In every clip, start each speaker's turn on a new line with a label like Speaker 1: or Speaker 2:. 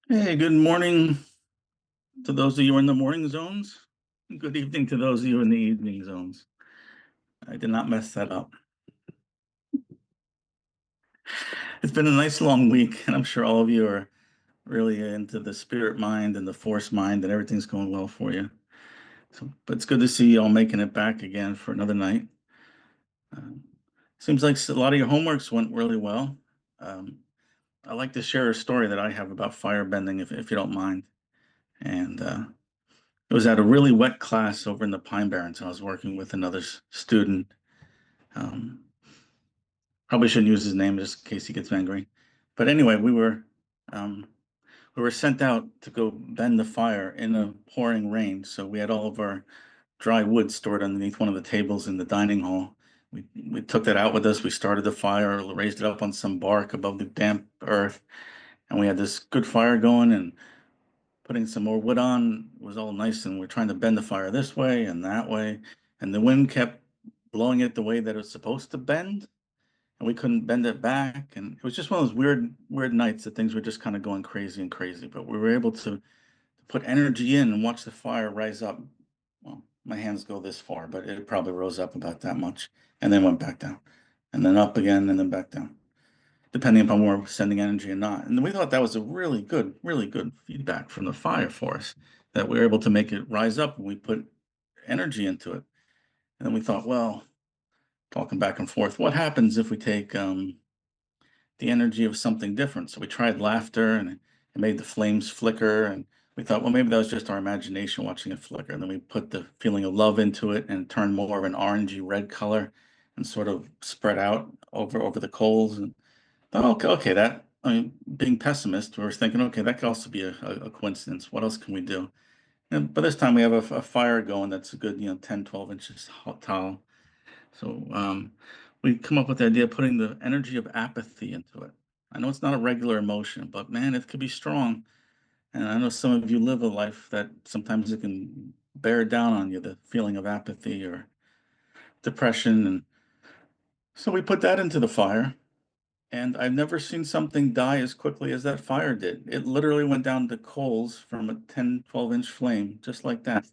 Speaker 1: Hey, good morning to those of you in the morning zones. Good evening to those of you in the evening zones. I did not mess that up. It's been a nice long week, and I'm sure all of you are really into the spirit mind and the force mind, and everything's going well for you. But it's good to see you all making it back again for another night. Um, Seems like a lot of your homeworks went really well. Um, I'd like to share a story that I have about fire bending, if you don't mind. And it was at a really wet class over in the Pine Barrens. I was working with another student. Um, Probably shouldn't use his name just in case he gets angry. But anyway, um, we were sent out to go bend the fire in a pouring rain. So we had all of our dry wood stored underneath one of the tables in the dining hall. We took that out with us. We started the fire, raised it up on some bark above the damp earth, and we had this good fire going. And putting some more wood on was all nice. And we're trying to bend the fire this way and that way, and the wind kept blowing it the way that it was supposed to bend, and we couldn't bend it back. And it was just one of those weird nights that things were just kind of going crazy and crazy. But we were able to put energy in and watch the fire rise up. Well, my hands go this far, but it probably rose up about that much and then went back down and then up again and then back down, depending upon where we're sending energy or not. And we thought that was a really good feedback from the fire for us, that we were able to make it rise up and we put energy into it. And then we thought, well, talking back and forth, what happens if we take the energy of something different? So we tried laughter, and it made the flames flicker. And we thought, well, maybe that was just our imagination watching it flicker. And then we put the feeling of love into it and turned more of an orangey red color and sort of spread out over the coals. And thought, okay, that, I mean, being pessimist, we were thinking, okay, that could also be a coincidence. What else can we do? And by this time, we have a fire going that's a good, 10, 12 inches tall. So we come up with the idea of putting the energy of apathy into it. I know it's not a regular emotion, but man, it could be strong. And I know some of you live a life that sometimes it can bear down on you, the feeling of apathy or depression. And so we put that into the fire. And I've never seen something die as quickly as that fire did. It literally went down to coals from a 10, 12-inch flame, just like that.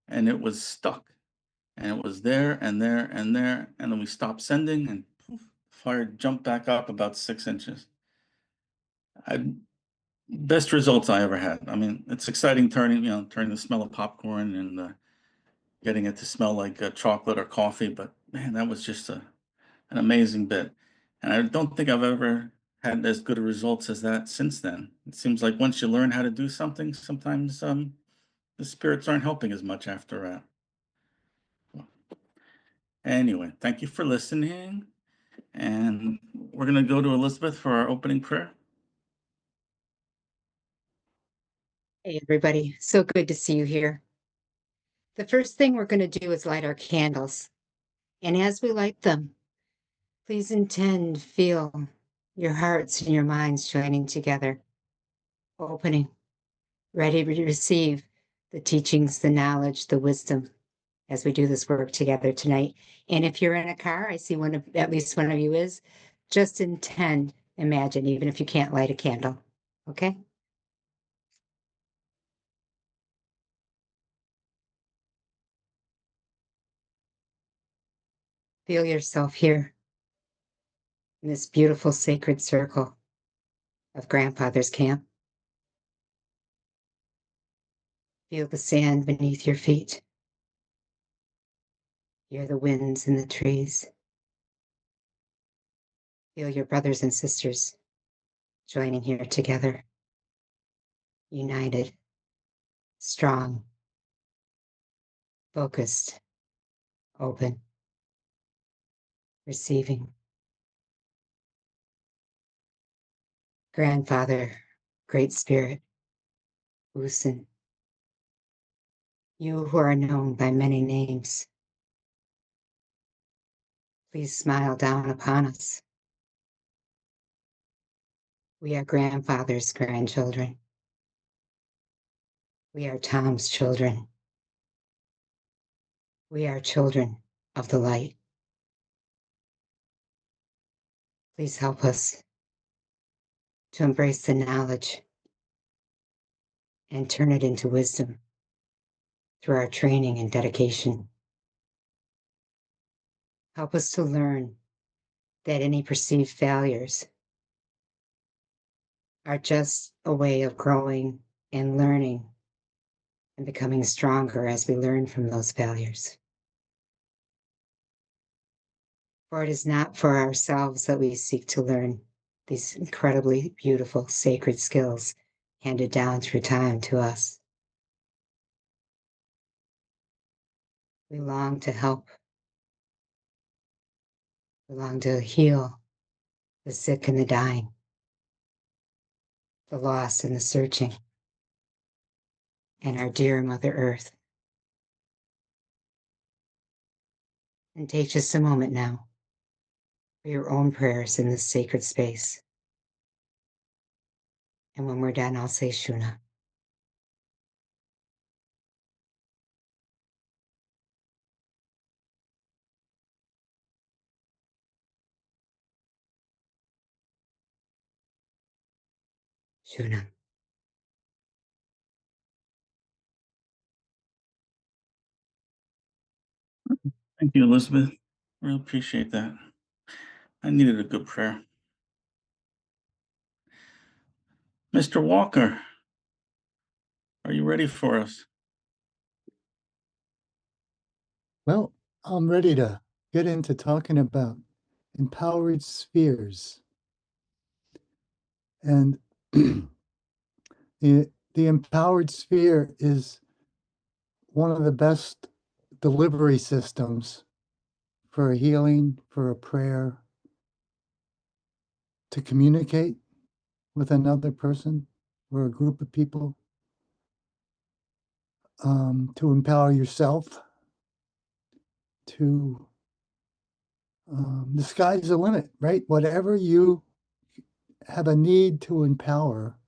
Speaker 1: And it was stuck. And it was there and there and there. And then we stopped sending, and poof, fire jumped back up about 6 inches. I Best results I ever had. I mean, it's exciting turning the smell of popcorn and getting it to smell like chocolate or coffee. But man, that was just an amazing bit. And I don't think I've ever had as good a results as that since then. It seems like once you learn how to do something, sometimes the spirits aren't helping as much after that. Anyway, thank you for listening. And we're going to go to Elizabeth for our opening prayer.
Speaker 2: Hey, everybody. So good to see you here. The first thing we're going to do is light our candles. And as we light them, please feel your hearts and your minds joining together, opening, ready to receive the teachings, the knowledge, the wisdom as we do this work together tonight. And if you're in a car, I see at least one of you is, just imagine, even if you can't light a candle. Okay? Feel yourself here in this beautiful sacred circle of Grandfather's camp. Feel the sand beneath your feet. Hear the winds in the trees. Feel your brothers and sisters joining here together, united, strong, focused, open, receiving. Grandfather, Great Spirit, Wusin, you who are known by many names, please smile down upon us. We are grandfather's grandchildren. We are Tom's children. We are children of the light. Please help us to embrace the knowledge and turn it into wisdom through our training and dedication. Help us to learn that any perceived failures are just a way of growing and learning and becoming stronger as we learn from those failures. For it is not for ourselves that we seek to learn these incredibly beautiful sacred skills handed down through time to us. We long to help, we long to heal the sick and the dying, the lost and the searching, and our dear Mother Earth. And take just a moment now for your own prayers in this sacred space. And when we're done, I'll say Shuna. Shuna.
Speaker 1: Thank you, Elizabeth. Really appreciate that. I needed a good prayer. Mr. Walker, are you ready for us?
Speaker 3: Well, I'm ready to get into talking about empowered spheres. And the empowered sphere is one of the best delivery systems for a healing, for a prayer, to communicate with another person or a group of people, to empower yourself, to the sky's the limit, right? Whatever you have a need to empower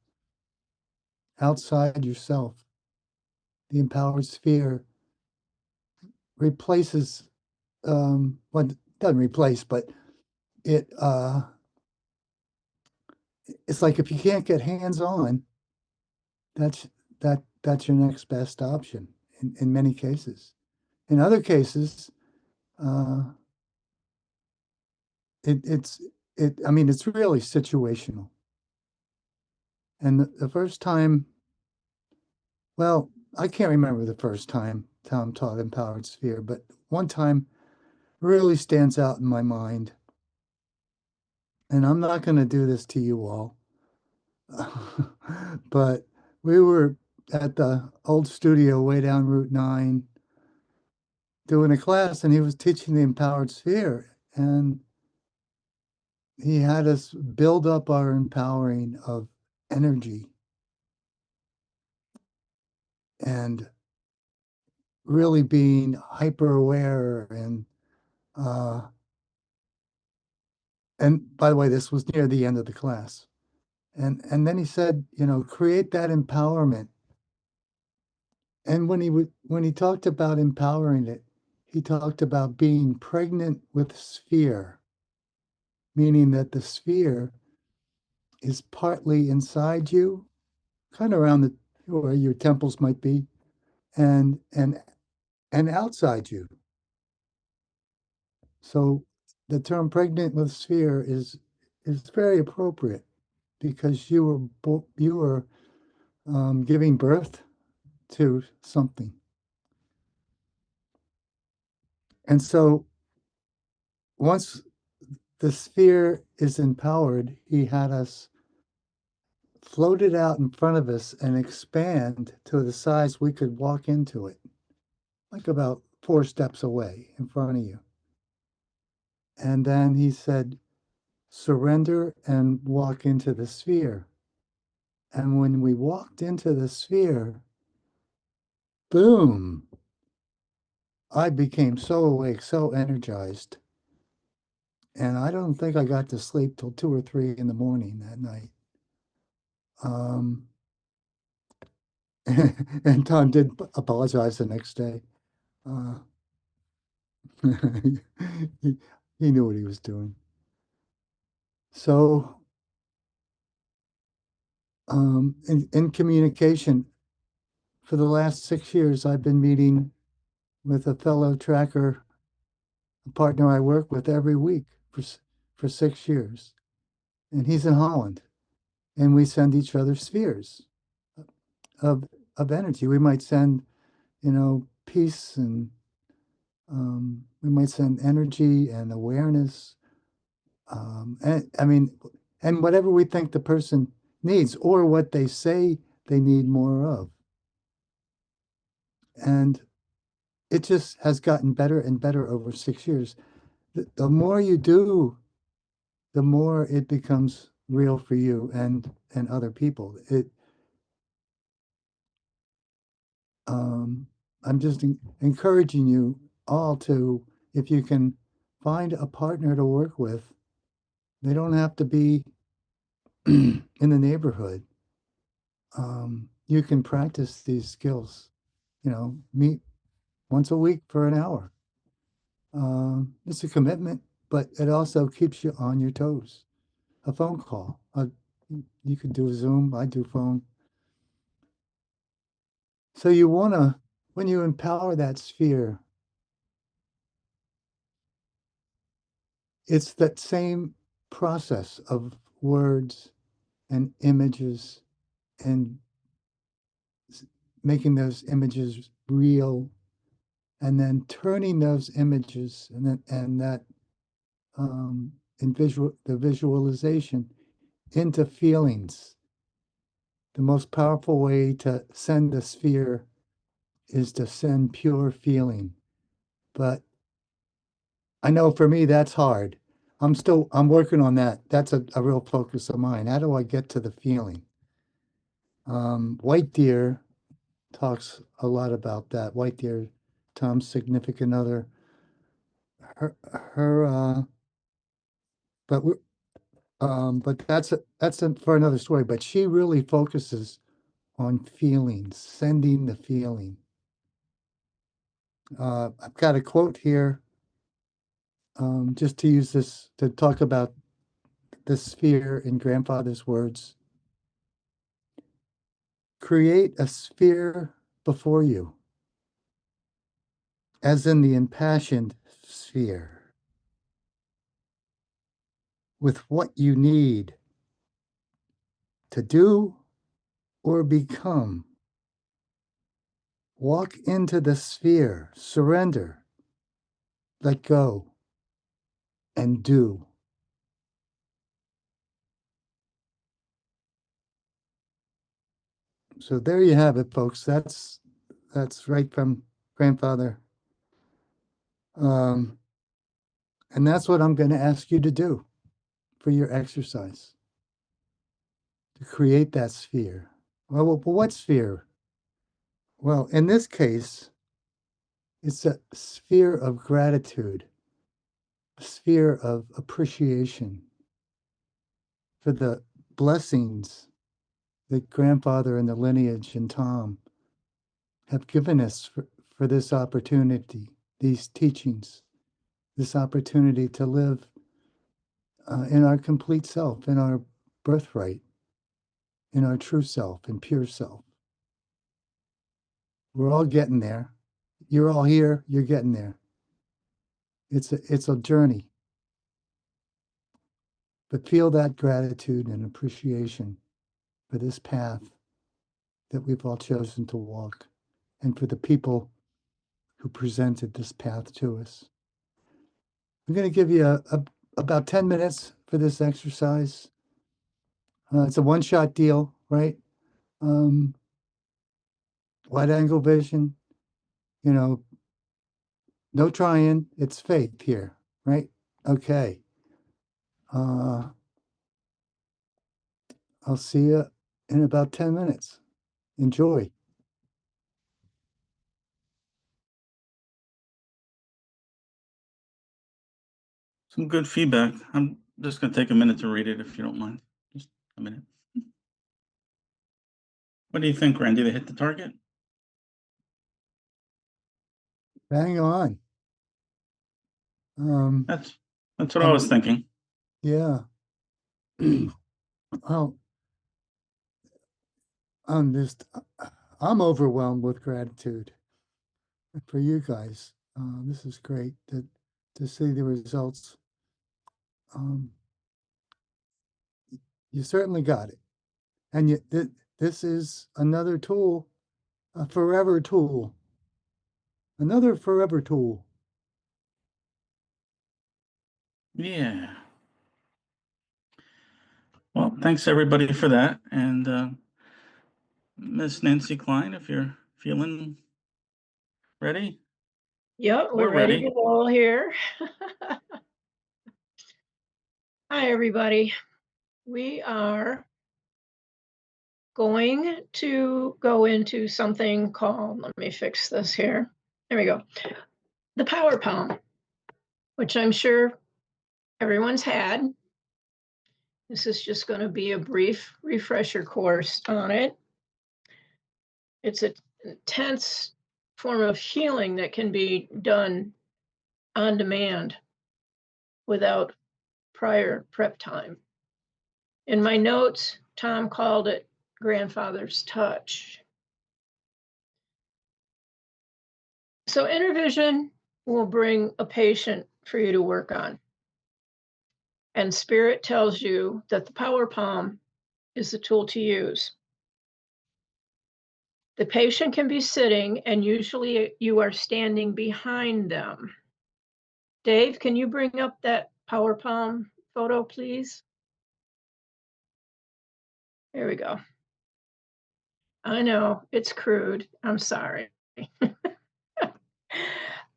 Speaker 3: outside yourself, the empowered sphere replaces, well, it doesn't replace, but it it's like if you can't get hands-on, that's that's your next best option in many cases. In other cases, uh, it's I mean, it's really situational. And the first time, well, I can't remember the first time Tom taught Empowered Sphere, but one time really stands out in my mind. And I'm not going to do this to you all, but we were at the old studio way down Route 9 doing a class, and he was teaching the Empowered Sphere. And he had us build up our empowering of energy and really being hyper aware. And by the way, this was near the end of the class. And then he said, create that empowerment. And when he talked about empowering it, he talked about being pregnant with sphere, meaning that the sphere is partly inside you, kind of around where your temples might be, and outside you. So the term pregnant with sphere is very appropriate because you were giving birth to something. And so once the sphere is empowered, he had us float it out in front of us and expand to the size we could walk into it, like about 4 steps away in front of you. And then he said, surrender and walk into the sphere. And when we walked into the sphere, boom, I became so awake, so energized. And I don't think I got to sleep till 2 or 3 in the morning that night. And Tom did apologize the next day. Uh, he, he knew what he was doing. So, in communication, for the last 6 years, I've been meeting with a fellow tracker, a partner I work with every week for 6 years. And he's in Holland. And we send each other spheres of of energy. We might send, peace, and we might send energy and awareness, and I mean, and whatever we think the person needs or what they say they need more of. And it just has gotten better and better over 6 years. The more you do, the more it becomes real for you and other people. Um, I'm just encouraging you all to, if you can find a partner to work with, they don't have to be in the neighborhood. You can practice these skills, meet once a week for an hour. It's a commitment, but it also keeps you on your toes. A phone call, you could do a Zoom, I do phone. So you want to, when you empower that sphere, it's that same process of words and images and making those images real, and then turning those images and that in the visualization into feelings. The most powerful way to send a sphere is to send pure feeling. But I know for me that's hard. I'm working on that. That's a real focus of mine. How do I get to the feeling? White Deer talks a lot about that. White Deer, Tom's significant other, her but we but that's for another story. But she really focuses on feelings, sending the feeling. I've got a quote here, just to use this to talk about the sphere in grandfather's words. Create a sphere before you, as in the impassioned sphere, with what you need to do or become. Walk into the sphere, surrender, let go, and do. So there you have it, folks. That's right from grandfather. And that's what I'm going to ask you to do for your exercise, to create that sphere. Well, what sphere? Well, in this case, it's a sphere of gratitude, a sphere of appreciation for the blessings that grandfather and the lineage and Tom have given us for this opportunity, these teachings, this opportunity to live in our complete self, in our birthright, in our true self, in pure self. We're all getting there. You're all here. You're getting there. It's a journey. But feel that gratitude and appreciation for this path that we've all chosen to walk, and for the people who presented this path to us. I'm going to give you about 10 minutes for this exercise. It's a one-shot deal, right? Wide angle vision, no trying. It's faith here, right? Okay. I'll see you in about 10 minutes. Enjoy.
Speaker 1: Some good feedback. I'm just going to take a minute to read it if you don't mind. Just a minute. What do you think, Randy? They hit the target?
Speaker 3: Bang on.
Speaker 1: That's what I was thinking.
Speaker 3: Yeah. Well, I'm just, I'm overwhelmed with gratitude for you guys. This is great to see the results. You certainly got it. And yet, this is another tool, a forever tool, another forever tool.
Speaker 1: Yeah. Well, thanks everybody for that. And Miss Nancy Klein, if you're feeling ready,
Speaker 4: Yep,
Speaker 1: we're
Speaker 4: we're ready
Speaker 1: ready.
Speaker 4: to roll here. Hi, everybody. We are going to go into something called, let me fix this here. There we go. The power palm, which I'm sure everyone's had. This is just going to be a brief refresher course on it. It's an intense form of healing that can be done on demand without prior prep time. In my notes, Tom called it grandfather's touch. So Intervision will bring a patient for you to work on. And Spirit tells you that the power palm is the tool to use. The patient can be sitting, and usually you are standing behind them. Dave, can you bring up that power palm photo, please? There we go. I know, it's crude. I'm sorry. The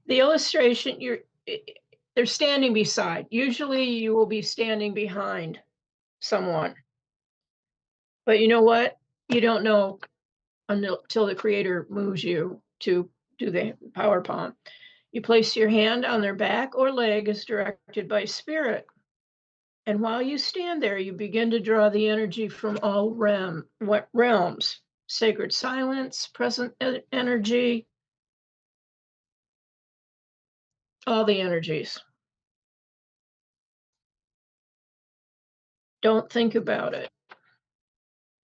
Speaker 4: illustration, they're standing beside. Usually you will be standing behind someone. But you know what? You don't know until the creator moves you to do the power palm. You place your hand on their back or leg as directed by spirit. And while you stand there, you begin to draw the energy from all realms, sacred silence, present energy, all the energies. Don't think about it,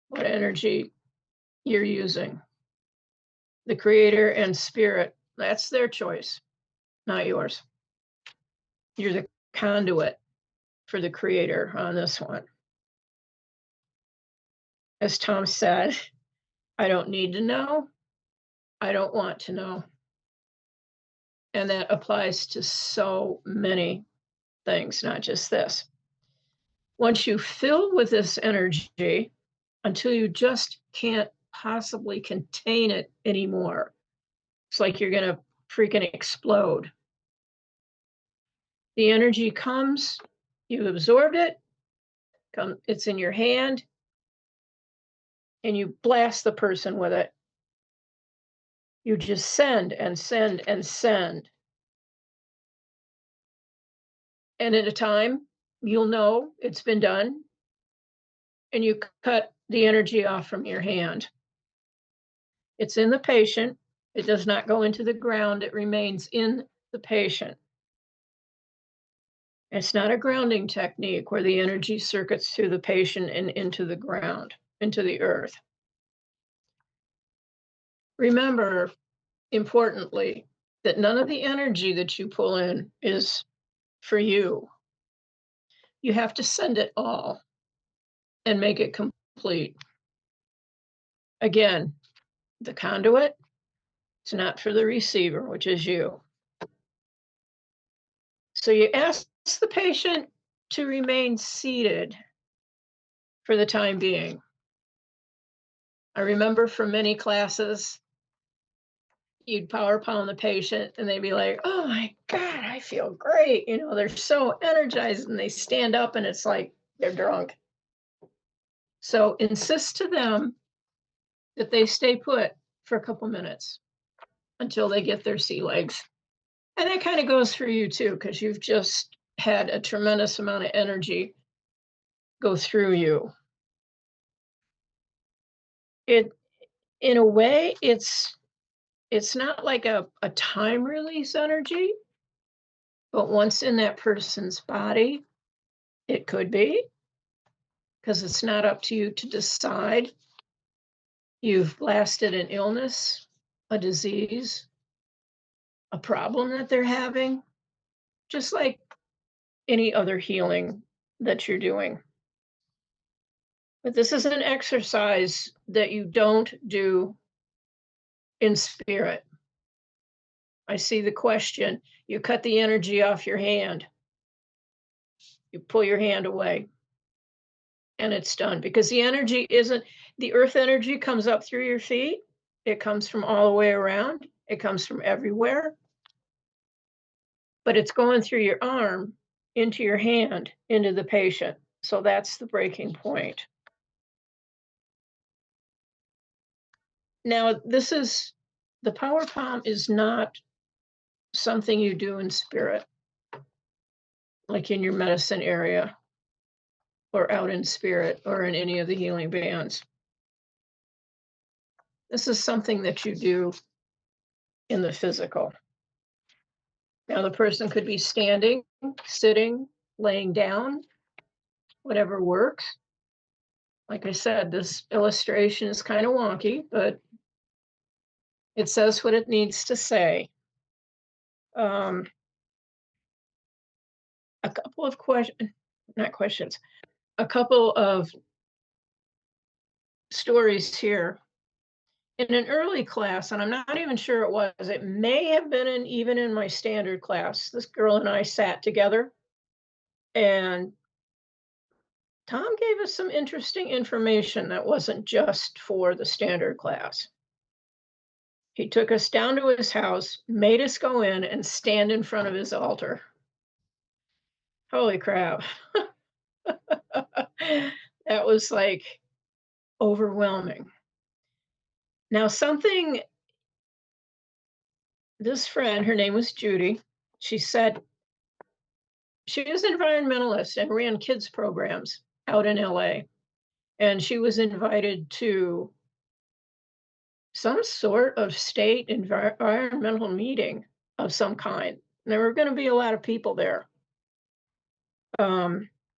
Speaker 4: what energy you're using. The creator and spirit, that's their choice, not yours. You're the conduit for the creator on this one. As Tom said, I don't need to know. I don't want to know. And that applies to so many things, not just this. Once you fill with this energy until you just can't possibly contain it anymore, it's like you're going to freaking explode. The energy comes, you absorbed it, it's in your hand, and you blast the person with it. You just send and send and send. And at a time, you'll know it's been done, and you cut the energy off from your hand. It's in the patient. It does not go into the ground. It remains in the patient. It's not a grounding technique where the energy circuits through the patient and into the ground, into the earth. Remember, importantly, that none of the energy that you pull in is for you. You have to send it all and make it complete. Again, the conduit, it's not for the receiver, which is you. So you ask the patient to remain seated for the time being. I remember from many classes, you'd power pound the patient and they'd be like, oh my God, I feel great. You know, they're so energized, and they stand up and it's like they're drunk. So insist to them that they stay put for a couple minutes until they get their sea legs. And that kind of goes for you too, because you've just had a tremendous amount of energy go through you. In a way, it's not like a time release energy, but once in that person's body, it could be, because it's not up to you to decide. You've blasted an illness, a disease, a problem that they're having, just like any other healing that you're doing. But this is an exercise that you don't do in spirit. I see the question. You cut the energy off your hand. You pull your hand away and it's done, because the energy isn't, the earth energy comes up through your feet. It comes from all the way around. It comes from everywhere, but it's going through your arm, into your hand, into the patient. So that's the breaking point. Now, the power palm is not something you do in spirit, like in your medicine area or out in spirit or in any of the healing bands. This is something that you do in the physical. Now, the person could be standing, sitting, laying down, whatever works. Like I said, this illustration is kind of wonky, but it says what it needs to say. A couple of questions, a couple of stories here. In an early class, and I'm not even sure it was, it may have been even in my standard class, this girl and I sat together, and Tom gave us some interesting information that wasn't just for the standard class. He took us down to his house, made us go in and stand in front of his altar. Holy crap. That was like overwhelming. Now, this friend, her name was Judy, she said she was an environmentalist and ran kids programs out in LA. And she was invited to some sort of state environmental meeting of some kind. There were going to be a lot of people there.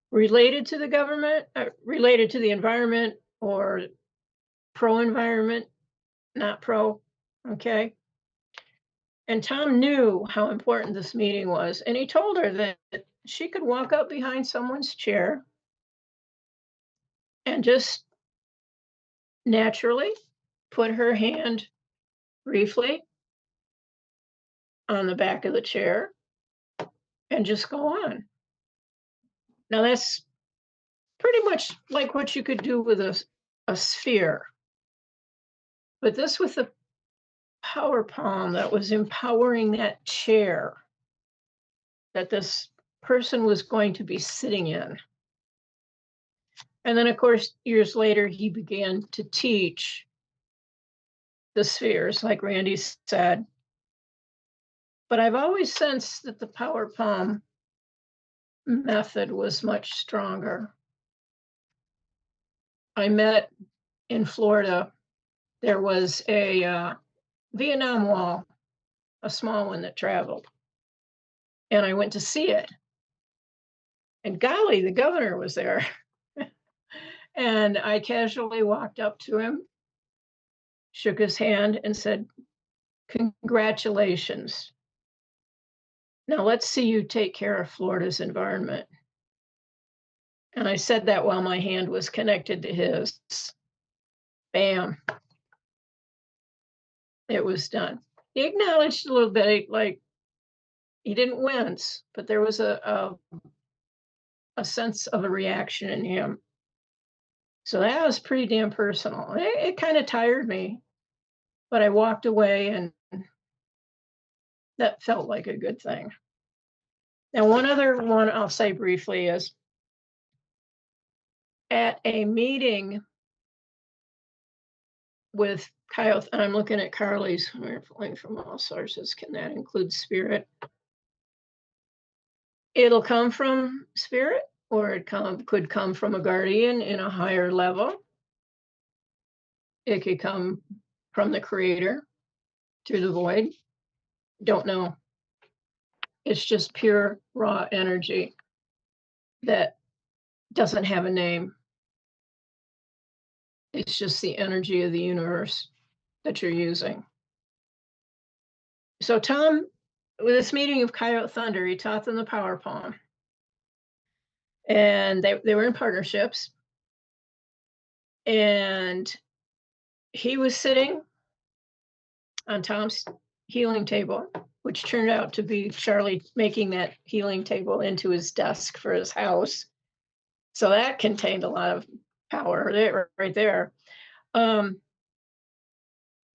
Speaker 4: Related to the government, related to the environment, or pro-environment, not pro, okay? And Tom knew how important this meeting was, and he told her that she could walk up behind someone's chair and just naturally put her hand briefly on the back of the chair and just go on. Now, that's pretty much like what you could do with a sphere. But this with the power palm that was empowering that chair that this person was going to be sitting in. And then, of course, years later, he began to teach the spheres, like Randy said. But I've always sensed that the power palm method was much stronger. I met in Florida, there was a Vietnam Wall, a small one that traveled. And I went to see it. And golly, the governor was there. And I casually walked up to him, shook his hand, and said, "Congratulations. Now let's see you take care of Florida's environment." And I said that while my hand was connected to his. Bam. It was done. He acknowledged a little bit, like he didn't wince, but there was a sense of a reaction in him. So that was pretty damn personal. It kind of tired me, but I walked away, and that felt like a good thing. Now, one other one I'll say briefly is at a meeting with Kyle, and I'm looking at Carly's, we're pulling from all sources. Can that include spirit? It'll come from spirit, or it could come from a guardian in a higher level. It could come from the creator through the void. Don't know. It's just pure raw energy that doesn't have a name. It's just the energy of the universe that you're using. So Tom, with this meeting of Coyote Thunder, he taught them the power palm. And they were in partnerships. And he was sitting on Tom's healing table, which turned out to be Charlie making that healing table into his desk for his house. So that contained a lot of power there, right there.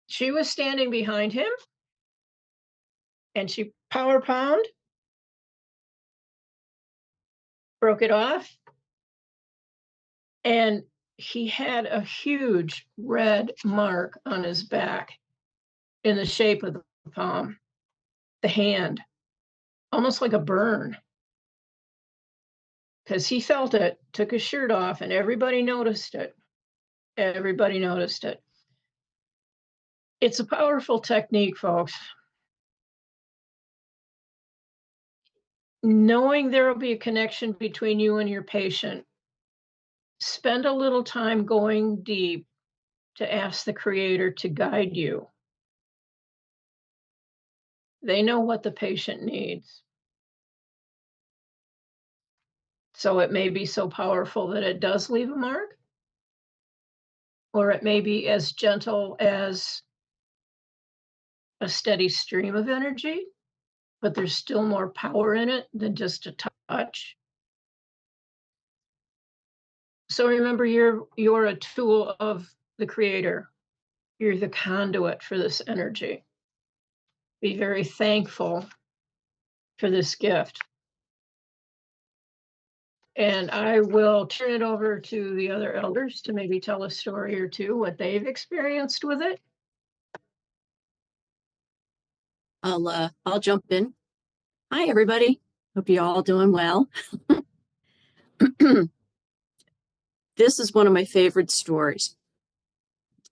Speaker 4: She was standing behind him and she power palmed, broke it off, and he had a huge red mark on his back in the shape of the palm, the hand, almost like a burn. Because he felt it, took his shirt off, and everybody noticed it. Everybody noticed it. It's a powerful technique, folks. Knowing there will be a connection between you and your patient, spend a little time going deep to ask the Creator to guide you. They know what the patient needs. So it may be so powerful that it does leave a mark, or it may be as gentle as a steady stream of energy, but there's still more power in it than just a touch. So remember, you're a tool of the Creator. You're the conduit for this energy. Be very thankful for this gift. And I will turn it over to the other elders to maybe tell a story or two, what they've experienced with it.
Speaker 5: I'll jump in. Hi, everybody. Hope you're all doing well. This is one of my favorite stories.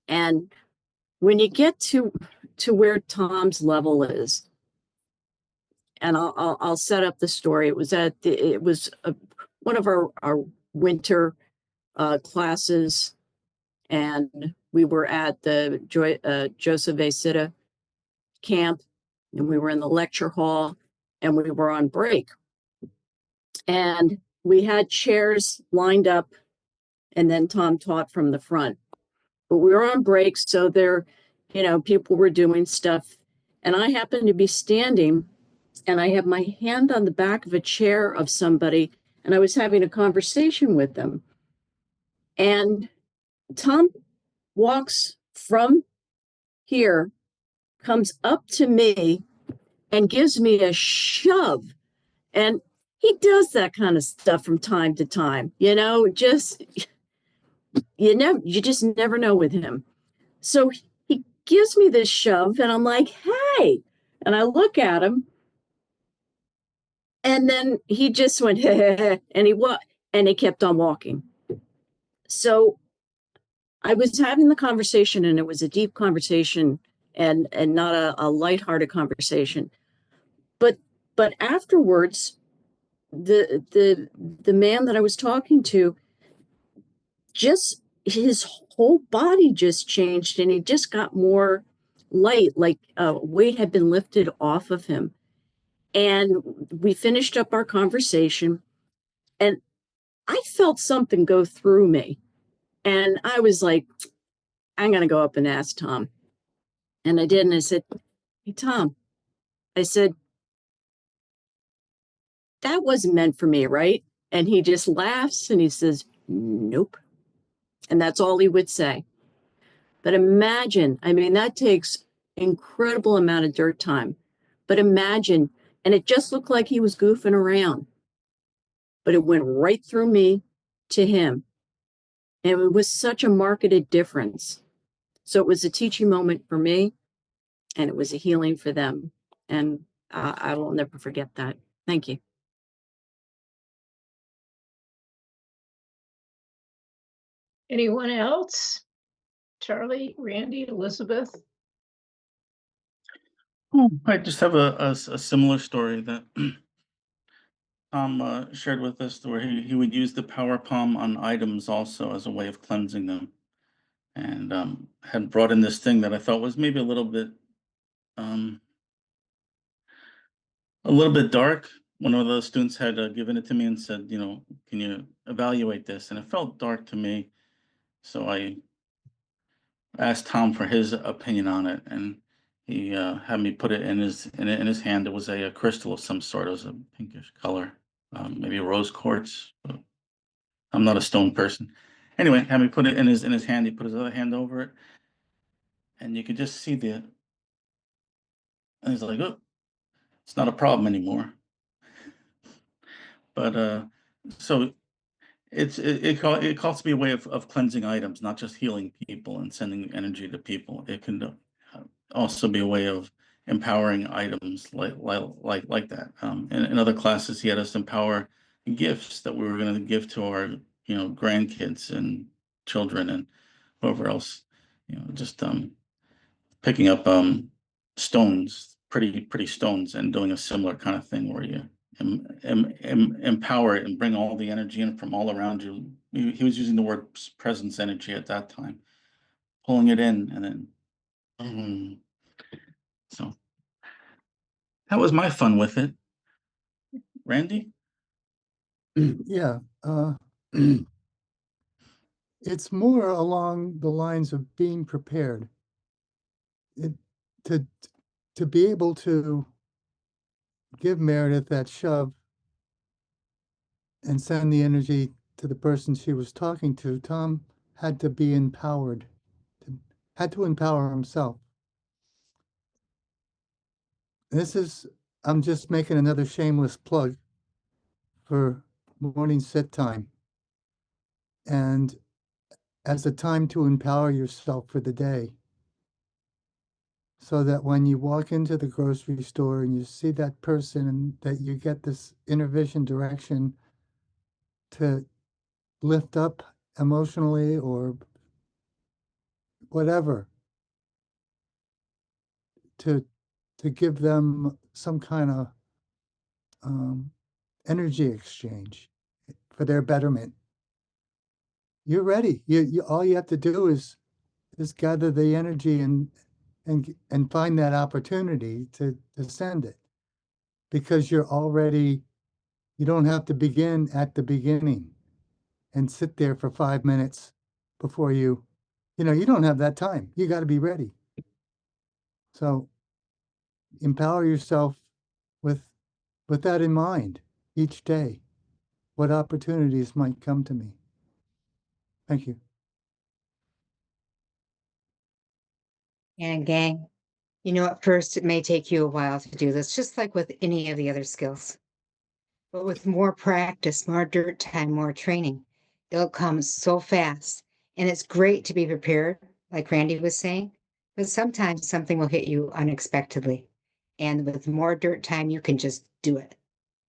Speaker 5: And when you get to where Tom's level is, and I'll set up the story. It was one of our winter classes, and we were at the Joseph A. Sitta camp, and we were in the lecture hall, and we were on break. And we had chairs lined up, and then Tom taught from the front. But we were on break, so people were doing stuff. And I happened to be standing, and I had my hand on the back of a chair of somebody, and I was having a conversation with them. And Tom walks from here, comes up to me, and gives me a shove. And he does that kind of stuff from time to time, you just never know with him. So he gives me this shove, and I'm like, hey, and I look at him, and then he just went, and he kept on walking. So I was having the conversation, and it was a deep conversation and not a lighthearted conversation. But afterwards, the man that I was talking to, just his whole body just changed, and he just got more light, like weight had been lifted off of him. And we finished up our conversation, and I felt something go through me. And I was like, I'm going to go up and ask Tom. And I did. And I said, hey, Tom, I said, that wasn't meant for me, right? And he just laughs and he says, nope. And that's all he would say. But imagine, that takes incredible amount of dirt time. But imagine, and it just looked like he was goofing around, but it went right through me to him. And it was such a marketed difference. So it was a teaching moment for me, and it was a healing for them. And I will never forget that. Thank you.
Speaker 4: Anyone else? Charlie, Randy, Elizabeth?
Speaker 1: I just have a similar story that Tom shared with us, where he would use the power palm on items also as a way of cleansing them. and had brought in this thing that I thought was maybe a little bit dark. One of the students had given it to me and said, you know, can you evaluate this? And it felt dark to me. So I asked Tom for his opinion on it, and he had me put it in his hand. It was a crystal of some sort. It was a pinkish color, maybe rose quartz. But I'm not a stone person. Anyway, had me put it in his hand. He put his other hand over it, and you could just see the. And he's like, "Oh, it's not a problem anymore." But so it calls to be a way of cleansing items, not just healing people and sending energy to people. It can also be a way of empowering items like that. In other classes, he had us empower gifts that we were going to give to our grandkids and children and whoever else. Just picking up stones, pretty stones, and doing a similar kind of thing where you empower it and bring all the energy in from all around you. He was using the word presence energy at that time, pulling it in and then. So that was my fun with it. Randy?
Speaker 3: Yeah. It's more along the lines of being prepared. To be able to give Meredith that shove and send the energy to the person she was talking to, Tom had to be empowered, had to empower himself. I'm just making another shameless plug for morning sit time and as a time to empower yourself for the day. So that when you walk into the grocery store and you see that person and that you get this inner vision direction to lift up emotionally or whatever, to give them some kind of energy exchange for their betterment. You're ready. You all you have to do is gather the energy and find that opportunity to send it, because you don't have to begin at the beginning and sit there for 5 minutes before you don't have that time. You got to be ready. So empower yourself with that in mind each day. What opportunities might come to me? Thank you.
Speaker 2: And gang, at first it may take you a while to do this, just like with any of the other skills. But with more practice, more dirt time, more training, it'll come so fast. And it's great to be prepared, like Randy was saying, but sometimes something will hit you unexpectedly. And with more dirt time, you can just do it.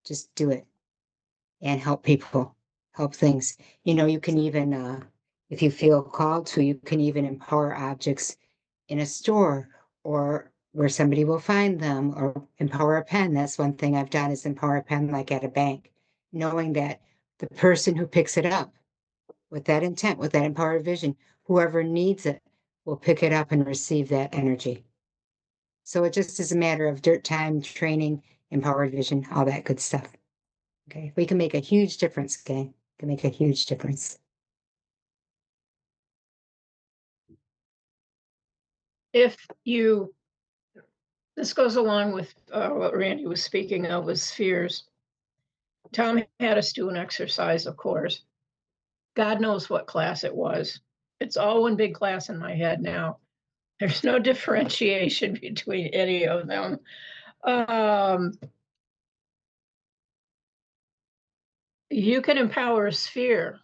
Speaker 2: Just do it and help people, help things. You can even, if you feel called to, you can even empower objects in a store or where somebody will find them, or empower a pen. That's one thing I've done, is empower a pen like at a bank, knowing that the person who picks it up with that intent, with that empowered vision, whoever needs it will pick it up and receive that energy. So it just is a matter of dirt time, training, empowered vision, all that good stuff. Okay, we can make a huge difference, okay? We can make a huge difference.
Speaker 4: This goes along with what Randy was speaking of with spheres. Tom had us do an exercise, of course. God knows what class it was. It's all one big class in my head now. There's no differentiation between any of them. You can empower a sphere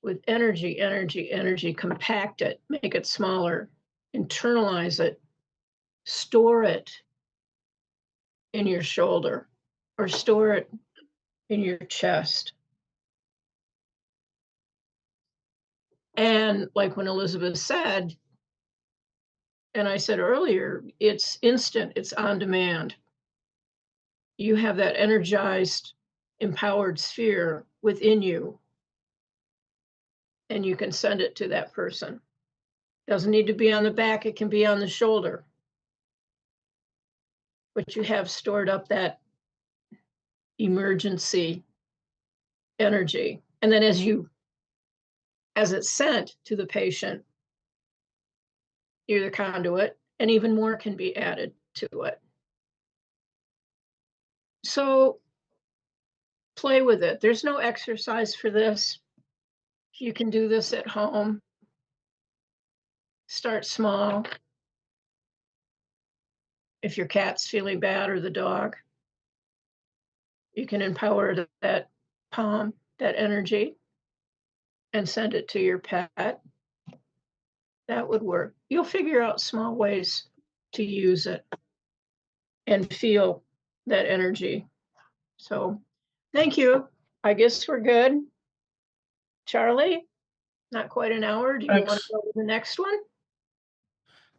Speaker 4: with energy, compact it, make it smaller, internalize it, store it in your shoulder, or store it in your chest. And like when Elizabeth said, and I said earlier, it's instant, it's on demand. You have that energized, empowered sphere within you. and you can send it to that person. Doesn't need to be on the back, it can be on the shoulder. But you have stored up that emergency energy. And then as it's sent to the patient, you're the conduit, and even more can be added to it. So play with it. There's no exercise for this. You can do this at home. Start small. If your cat's feeling bad or the dog, you can empower that palm, that energy, and send it to your pet. That would work. You'll figure out small ways to use it and feel that energy. So thank you. I guess we're good. Charlie, not quite an hour. Do you want to
Speaker 1: Thanks.
Speaker 4: go to the next one?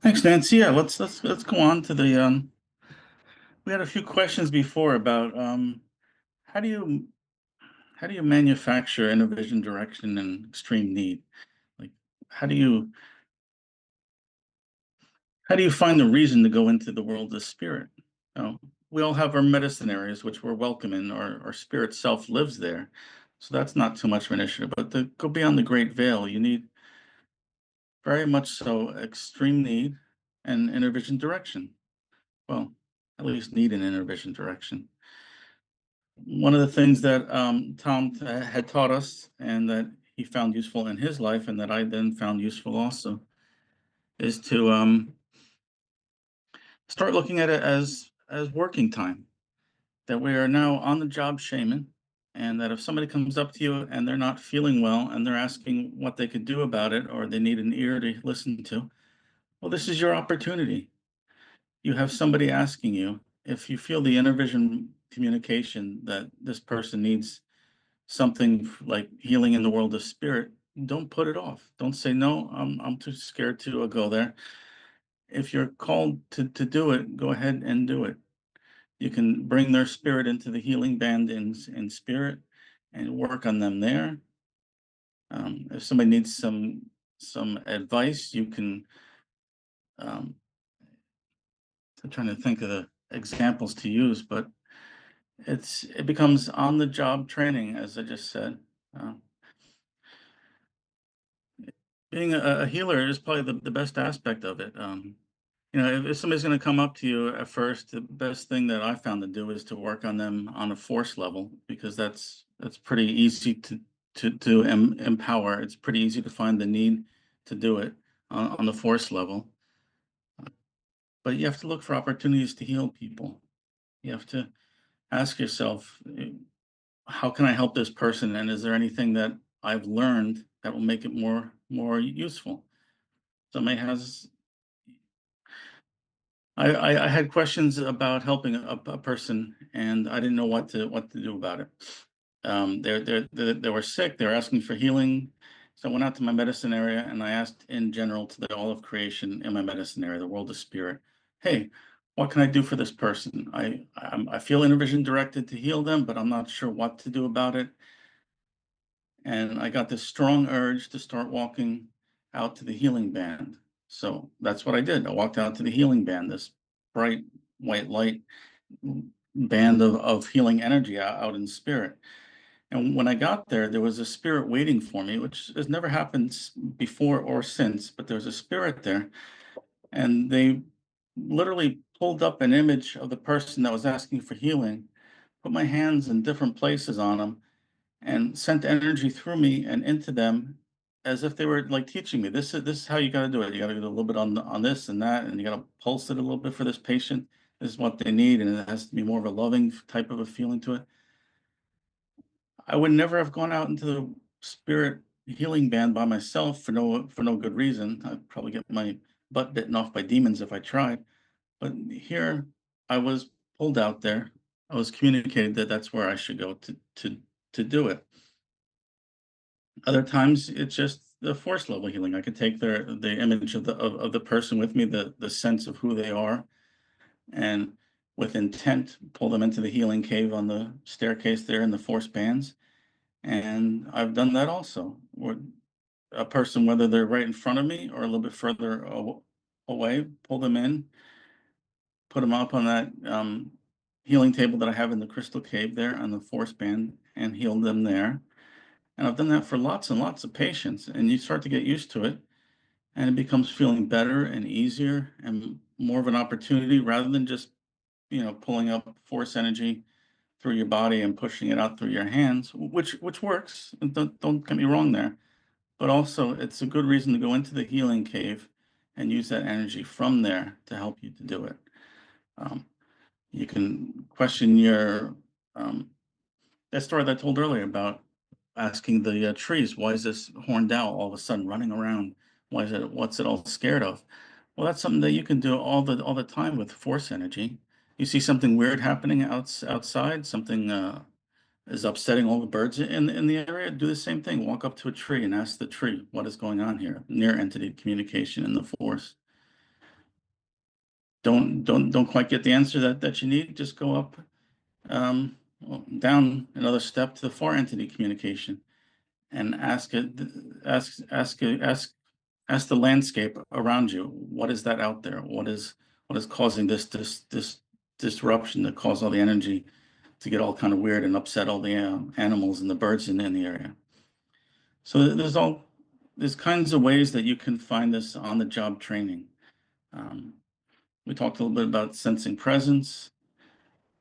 Speaker 1: Thanks, Nancy. Yeah, let's go on to the we had a few questions before about how do you manufacture inner vision, direction, and extreme need? Like how do you find the reason to go into the world of spirit? We all have our medicine areas, which we're welcome in. Our spirit self lives there. So that's not too much of an issue. But to go beyond the great veil, you need very much so extreme need and inner vision direction. Well, at least need an inner vision direction. One of the things that Tom had taught us and that he found useful in his life and that I then found useful also is to start looking at it as working time, that we are now on the job shaman, and that if somebody comes up to you and they're not feeling well and they're asking what they could do about it or they need an ear to listen to, well, this is your opportunity. You have somebody asking you. If you feel the inner vision communication that this person needs something like healing in the world of spirit, don't put it off. Don't say, no, I'm too scared to go there. If you're called to do it, go ahead and do it. You can bring their spirit into the healing band in spirit and work on them there. If somebody needs some advice, you can. I'm trying to think of the examples to use, but it becomes on the job training, as I just said. Uh, Being a healer is probably the best aspect of it. If somebody's going to come up to you at first, the best thing that I found to do is to work on them on a force level, because that's pretty easy to empower. It's pretty easy to find the need to do it on the force level. But you have to look for opportunities to heal people. You have to ask yourself, how can I help this person? And is there anything that I've learned that will make it more useful? Somebody has I had questions about helping a person, and I didn't know what to do about it. They were sick. They were asking for healing. So I went out to my medicine area and I asked in general to the all of creation in my medicine area, the world of spirit, hey, what can I do for this person? I feel inner vision directed to heal them, but I'm not sure what to do about it. And I got this strong urge to start walking out to the healing band. So that's what I did. I walked out to the healing band, this bright white light band of healing energy out in spirit. And when I got there, there was a spirit waiting for me, which has never happened before or since, but there was a spirit there. And they literally pulled up an image of the person that was asking for healing, put my hands in different places on them, and sent energy through me and into them as if they were like teaching me, this is how you got to do it. You got to do a little bit on this and that, and you got to pulse it a little bit for this patient. This is what they need, and it has to be more of a loving type of a feeling to it. I would never have gone out into the spirit healing band by myself for no good reason. I'd probably get my butt bitten off by demons if I tried. But here I was pulled out there. I was communicated that that's where I should go to do it. Other times it's just the force level healing. I could take the image of the person with me, the sense of who they are, and with intent pull them into the healing cave on the staircase there in the force bands. And I've done that also. a person, whether they're right in front of me or a little bit further away, pull them in, put them up on that healing table that I have in the crystal cave there on the force band, and heal them there. And I've done that for lots and lots of patients, and you start to get used to it, and it becomes feeling better and easier and more of an opportunity rather than just, pulling up force energy through your body and pushing it out through your hands, which works. And don't get me wrong there, but also it's a good reason to go into the healing cave and use that energy from there to help you to do it. You can question your that story that I told earlier about asking the trees, why is this horned owl all of a sudden running around? What's it all scared of? Well, that's something that you can do all the time with force energy. You see something weird happening outside, something is upsetting all the birds in the area. Do the same thing. Walk up to a tree and ask the tree, what is going on here? Near entity communication in the force. Don't quite get the answer that you need. Just go up, down another step to the far entity communication and ask the landscape around you, what is that out there? What is causing this disruption that cause all the energy to get all kind of weird and upset all the animals and the birds in the area? So there's kinds of ways that you can find this on the job training. We talked a little bit about sensing presence.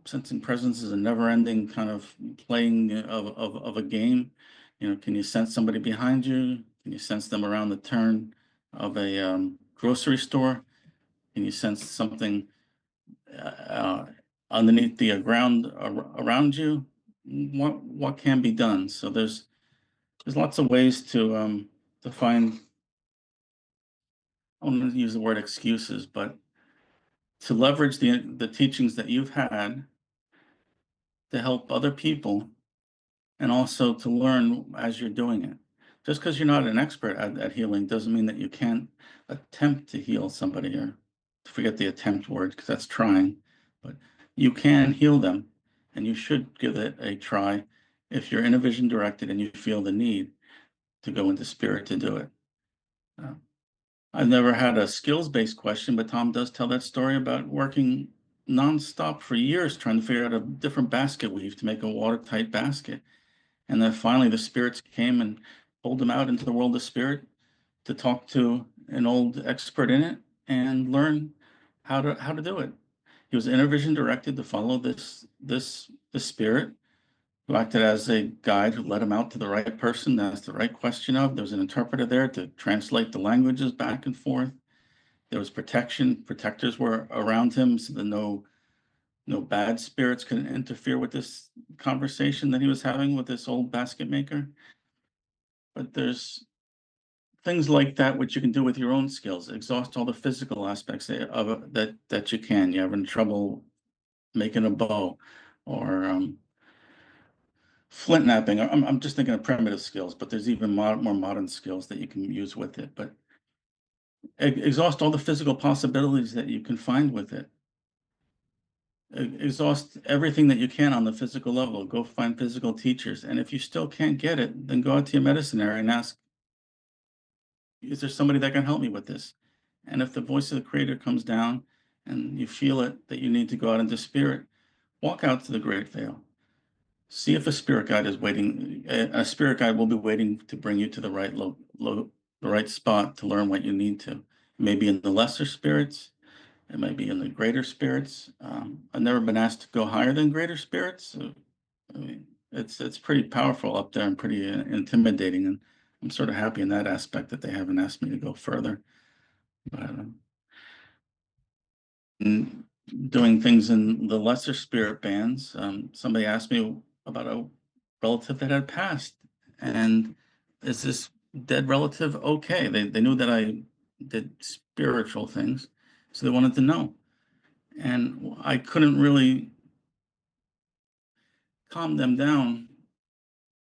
Speaker 1: Sensing presence is a never-ending kind of playing of a game. Can you sense somebody behind you? Can you sense them around the turn of a grocery store? Can you sense something underneath the ground around you? What can be done? So there's lots of ways to find. I don't want to use the word excuses, but to leverage the teachings that you've had to help other people, and also to learn as you're doing it. Just because you're not an expert at healing doesn't mean that you can't attempt to heal somebody, or forget the attempt word because that's trying, but you can heal them, and you should give it a try if you're inner vision directed and you feel the need to go into spirit to do it. I've never had a skills-based question, but Tom does tell that story about working nonstop for years trying to figure out a different basket weave to make a watertight basket. And then finally the spirits came and pulled him out into the world of spirit to talk to an old expert in it and learn how to do it. He was inner vision directed to follow this spirit who acted as a guide who led him out to the right person to ask the right question of. There was an interpreter there to translate the languages back and forth. There was protection. Protectors were around him so that no bad spirits could interfere with this conversation that he was having with this old basket maker. But there's things like that which you can do with your own skills. Exhaust all the physical aspects of it that you can. You're having trouble making a bow, or flint knapping. I'm just thinking of primitive skills, but there's even more modern skills that you can use with it. But exhaust all the physical possibilities that you can find with it. Exhaust everything that you can on the physical level. Go find physical teachers. And if you still can't get it, then go out to your medicine area and ask, is there somebody that can help me with this? And if the voice of the creator comes down and you feel it, that you need to go out into spirit, walk out to the great veil. See if a spirit guide is waiting. A spirit guide will be waiting to bring you to the right the right spot to learn what you need to. Maybe in the lesser spirits, it might be in the greater spirits. I've never been asked to go higher than greater spirits. So, I mean, it's pretty powerful up there and pretty intimidating, and I'm sort of happy in that aspect that they haven't asked me to go further. But doing things in the lesser spirit bands, somebody asked me about a relative that had passed, and is this dead relative okay? They knew that I did spiritual things, so they wanted to know. And I couldn't really calm them down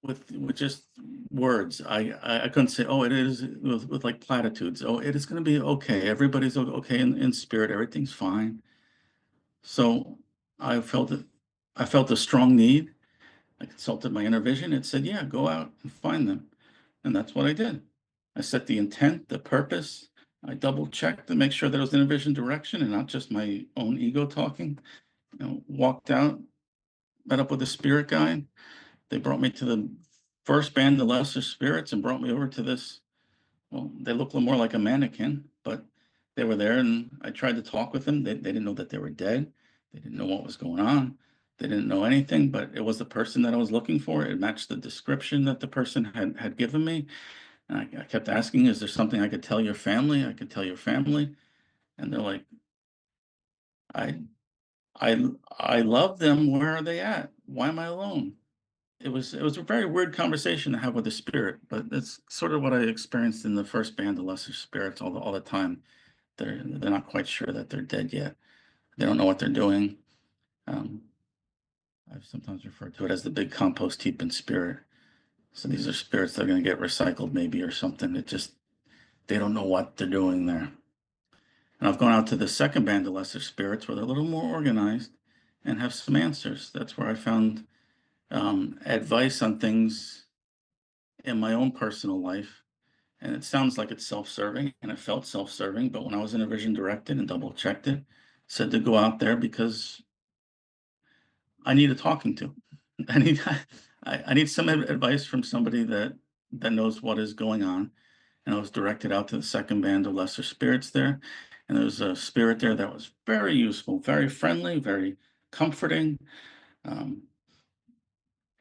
Speaker 1: with just words. I couldn't say, oh, it is with like platitudes. Oh, it is going to be okay. Everybody's okay in spirit. Everything's fine. So I felt it. I felt a strong need. I consulted my inner vision. It said, yeah, go out and find them. And that's what I did. I set the intent, the purpose. I double checked to make sure that it was in a vision direction and not just my own ego talking. Walked out, met up with a spirit guide. They brought me to the first band, the Lesser Spirits, and brought me over to this. Well, they look a little more like a mannequin, but they were there, and I tried to talk with them. They didn't know that they were dead. They didn't know what was going on. They didn't know anything, but it was the person that I was looking for. It matched the description that the person had given me. And I kept asking, is there something I could tell your family? I could tell your family. And they're like, I I love them. Where are they at? Why am I alone? It was a very weird conversation to have with the spirit, but that's sort of what I experienced in the first band, the Lesser Spirits, all the time. They're not quite sure that they're dead yet. They don't know what they're doing. Um, I've sometimes referred to it as the big compost heap in spirit. So these are spirits that are going to get recycled, maybe, or something. They don't know what they're doing there. And I've gone out to the second band of Lesser Spirits where they're a little more organized and have some answers. That's where I found advice on things in my own personal life. And it sounds like it's self-serving, and it felt self-serving, but when I was in a vision directed and double checked it, said to go out there because I need a talking to. I need I need some advice from somebody that knows what is going on. And I was directed out to the second band of Lesser Spirits there. And there was a spirit there that was very useful, very friendly, very comforting. Um,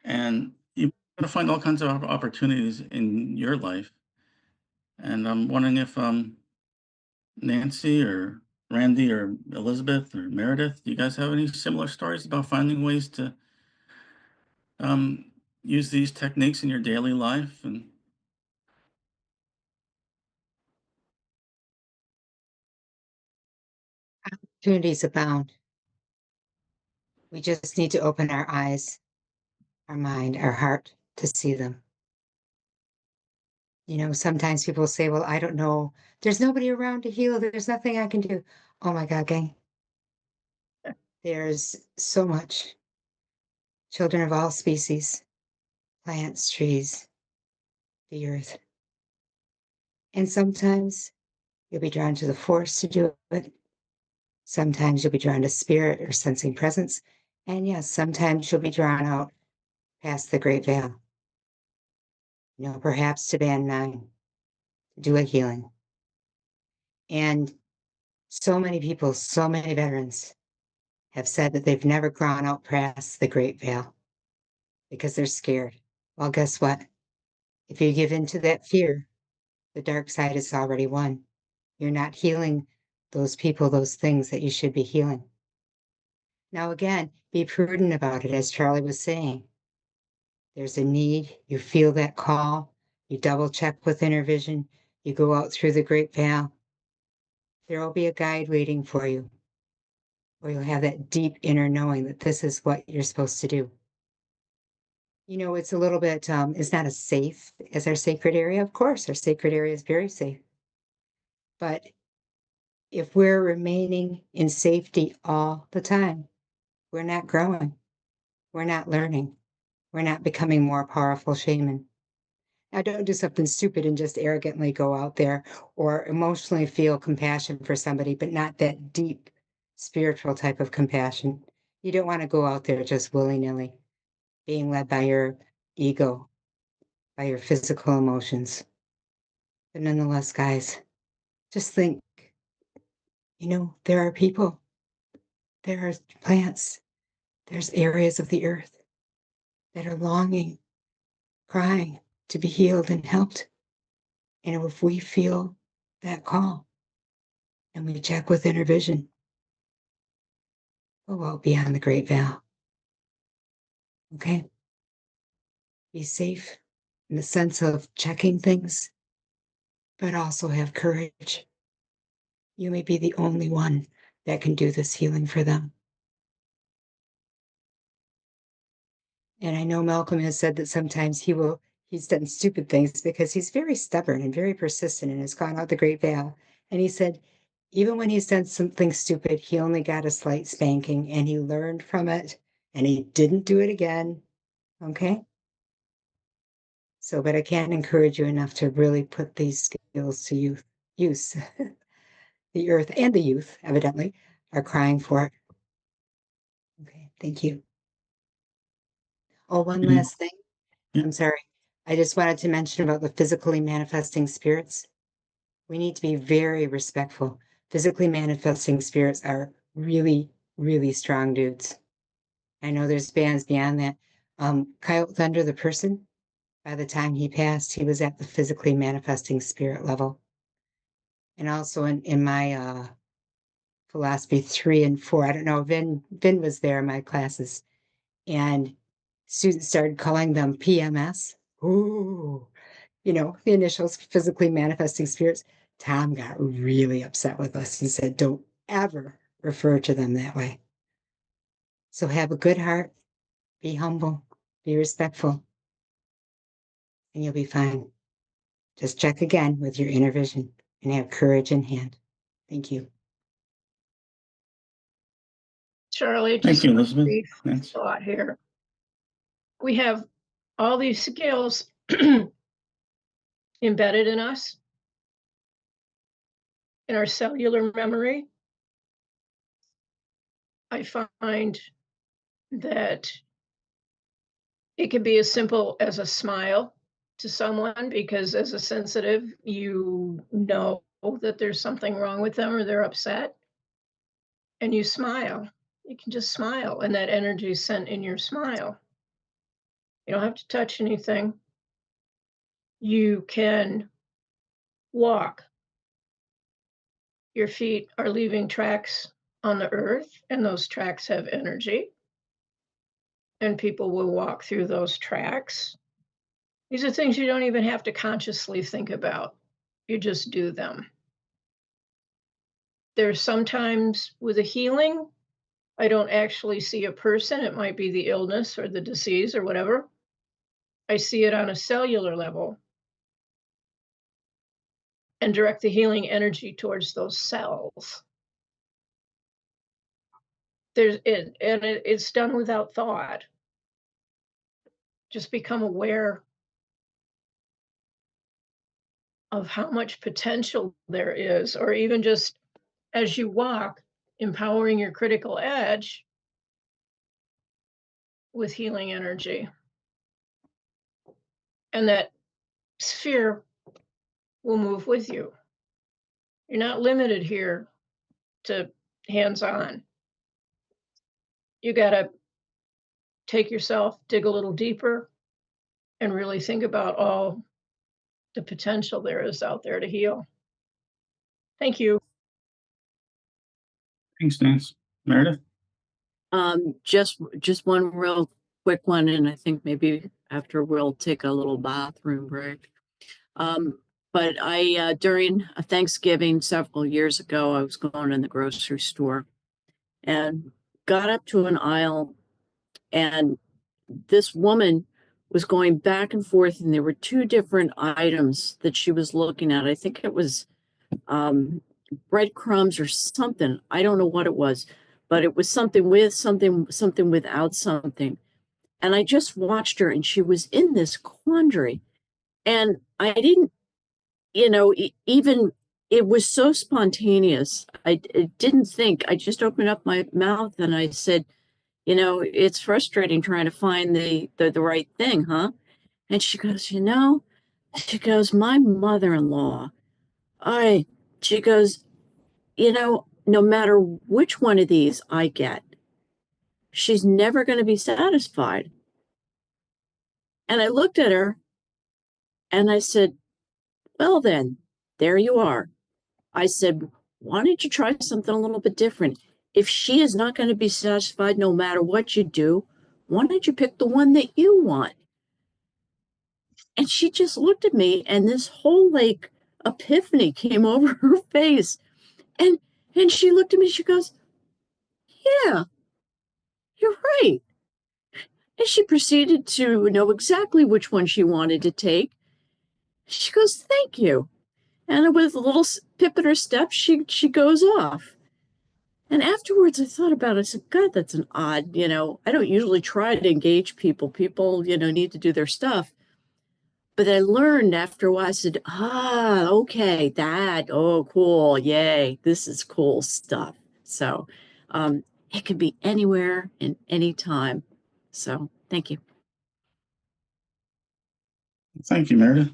Speaker 1: and you're going to find all kinds of opportunities in your life. And I'm wondering if Nancy or Randy or Elizabeth or Meredith, do you guys have any similar stories about finding ways to um, use these techniques in your daily life? And
Speaker 2: Opportunities abound. We just need to open our eyes, our mind, our heart to see them. Sometimes people say, well, I don't know. There's nobody around to heal. There's nothing I can do. Oh my God, gang. There's so much. Children of all species, plants, trees, the earth. And sometimes you'll be drawn to the force to do it. Sometimes you'll be drawn to spirit or sensing presence. And yes, sometimes you'll be drawn out past the great veil. Perhaps to band 9, to do a healing. And so many people, so many veterans have said that they've never gone out past the great veil because they're scared. Well, guess what? If you give in to that fear, the dark side is already won. You're not healing those people, those things that you should be healing. Now, again, be prudent about it, as Charlie was saying. There's a need, you feel that call, you double check with inner vision, you go out through the great veil. There will be a guide waiting for you, or you'll have that deep inner knowing that this is what you're supposed to do. It's a little bit, it's not as safe as our sacred area. Of course, our sacred area is very safe. But if we're remaining in safety all the time, we're not growing. We're not learning. We're not becoming more powerful shaman. Now, don't do something stupid and just arrogantly go out there or emotionally feel compassion for somebody, but not that deep spiritual type of compassion. You don't want to go out there just willy-nilly, being led by your ego, by your physical emotions. But nonetheless, guys, just think, there are people, there are plants, there's areas of the earth that are longing, crying to be healed and helped. And if we feel that call and we check with inner vision, we'll out beyond the great veil. Okay? Be safe in the sense of checking things, but also have courage. You may be the only one that can do this healing for them. And I know Malcolm has said that sometimes he's done stupid things because he's very stubborn and very persistent and has gone out the great veil. And he said, even when he's done something stupid, he only got a slight spanking and he learned from it and he didn't do it again. Okay? So, but I can't encourage you enough to really put these skills to use. The earth and the youth, evidently, are crying for it. Okay, thank you. Oh, one
Speaker 1: Yeah.
Speaker 2: last thing.
Speaker 1: Yeah.
Speaker 2: I'm sorry. I just wanted to mention about the physically manifesting spirits. We need to be very respectful. Physically manifesting spirits are really, really strong dudes. I know there's bands beyond that. Coyote Thunder, the person, by the time he passed, he was at the physically manifesting spirit level. And also in my philosophy 3 and 4, I don't know, Vin was there in my classes, and students started calling them PMS. Ooh, the initials, physically manifesting spirits. Tom got really upset with us and said, don't ever refer to them that way. So have a good heart, be humble, be respectful, and you'll be fine. Just check again with your inner vision and have courage in hand. Thank you.
Speaker 4: Charlie,
Speaker 1: Thank
Speaker 4: just
Speaker 1: you,
Speaker 4: a
Speaker 1: Elizabeth.
Speaker 4: brief
Speaker 1: Thanks.
Speaker 4: thought here. We have all these skills embedded in us, in our cellular memory. I find that it can be as simple as a smile to someone, because as a sensitive, you know that there's something wrong with them or they're upset, and you smile. You can just smile, and that energy is sent in your smile. You don't have to touch anything. You can walk. Your feet are leaving tracks on the earth, and those tracks have energy, and people will walk through those tracks. These are things you don't even have to consciously think about. You just do them. There's sometimes with a healing, I don't actually see a person. It might be the illness or the disease or whatever. I see it on a cellular level and direct the healing energy towards those cells. It's done without thought. Just become aware of how much potential there is, or even just as you walk, empowering your critical edge with healing energy. And that sphere will move with you. You're not limited here to hands-on. You got to take yourself, dig a little deeper, and really think about all the potential there is out there to heal. Thank you.
Speaker 1: Thanks, Nance. Meredith?
Speaker 5: Just one real quick one, and I think maybe after we'll take a little bathroom break. But I during a Thanksgiving several years ago, I was going in the grocery store and got up to an aisle, and this woman was going back and forth, and there were two different items that she was looking at. I think it was breadcrumbs or something. I don't know what it was, but it was something with something without something. And I just watched her, and she was in this quandary. And I didn't, even it was so spontaneous. I didn't think. I just opened up my mouth and I said, it's frustrating trying to find the right thing, huh? And she goes, my mother-in-law, she goes, no matter which one of these I get, she's never going to be satisfied. And I looked at her and I said, well, then, there you are. I said, why don't you try something a little bit different? If she is not going to be satisfied no matter what you do, why don't you pick the one that you want? And she just looked at me, and this whole epiphany came over her face. And she looked at me, she goes, yeah, you're right. And she proceeded to know exactly which one she wanted to take. She goes, thank you. And with a little pip in her step, she goes off. And afterwards, I thought about it. I said, God, that's an odd, I don't usually try to engage people. People, need to do their stuff. But I learned after a while, I said, okay, oh, cool, yay, this is cool stuff. So it could be anywhere and anytime. So thank you.
Speaker 1: Thank you, Meredith.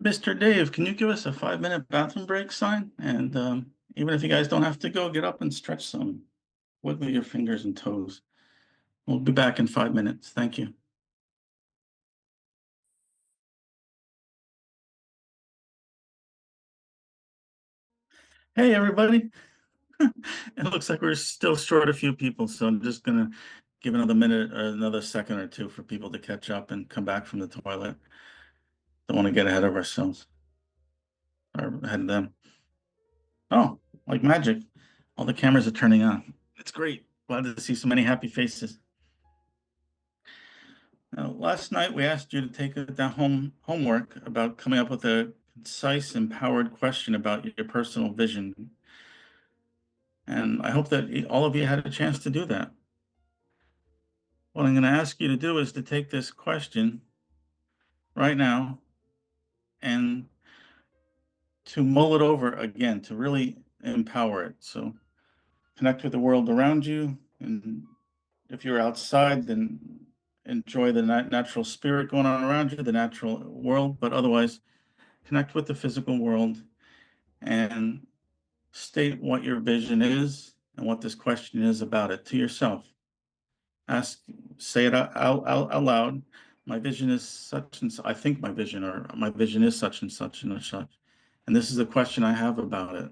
Speaker 1: Mr. Dave, can you give us a 5-minute bathroom break sign? And even if you guys don't have to go, get up and stretch some. Wiggle your fingers and toes. We'll be back in 5 minutes. Thank you. Hey, everybody. It looks like we're still short a few people, so I'm just going to give another minute or another second or two for people to catch up and come back from the toilet. Don't want to get ahead of ourselves or ahead of them. Oh, like magic. All the cameras are turning on. It's great. Glad to see so many happy faces. Now, last night we asked you to take down homework about coming up with a concise, empowered question about your personal vision. And I hope that all of you had a chance to do that. What I'm going to ask you to do is to take this question right now and to mull it over again, to really empower it. So connect with the world around you. And if you're outside, then enjoy the natural spirit going on around you, the natural world. But otherwise, connect with the physical world and state what your vision is and what this question is about it to yourself. Say it out loud. My vision is such and such. I think my vision, or my vision is such and such and such. And this is the question I have about it.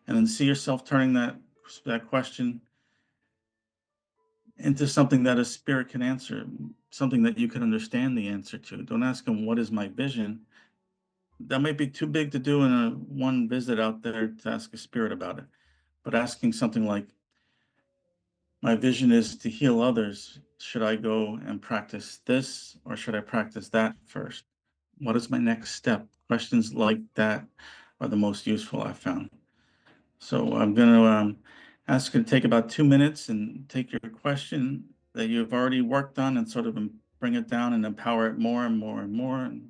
Speaker 1: And then see yourself turning that question into something that a spirit can answer, something that you can understand the answer to. Don't ask them, what is my vision? That might be too big to do in a one visit out there to ask a spirit about it. But asking something like, my vision is to heal others. Should I go and practice this or should I practice that first? What is my next step? Questions like that are the most useful I've found. So I'm going to ask you to take about 2 minutes and take your question that you've already worked on and sort of bring it down and empower it more and more and more and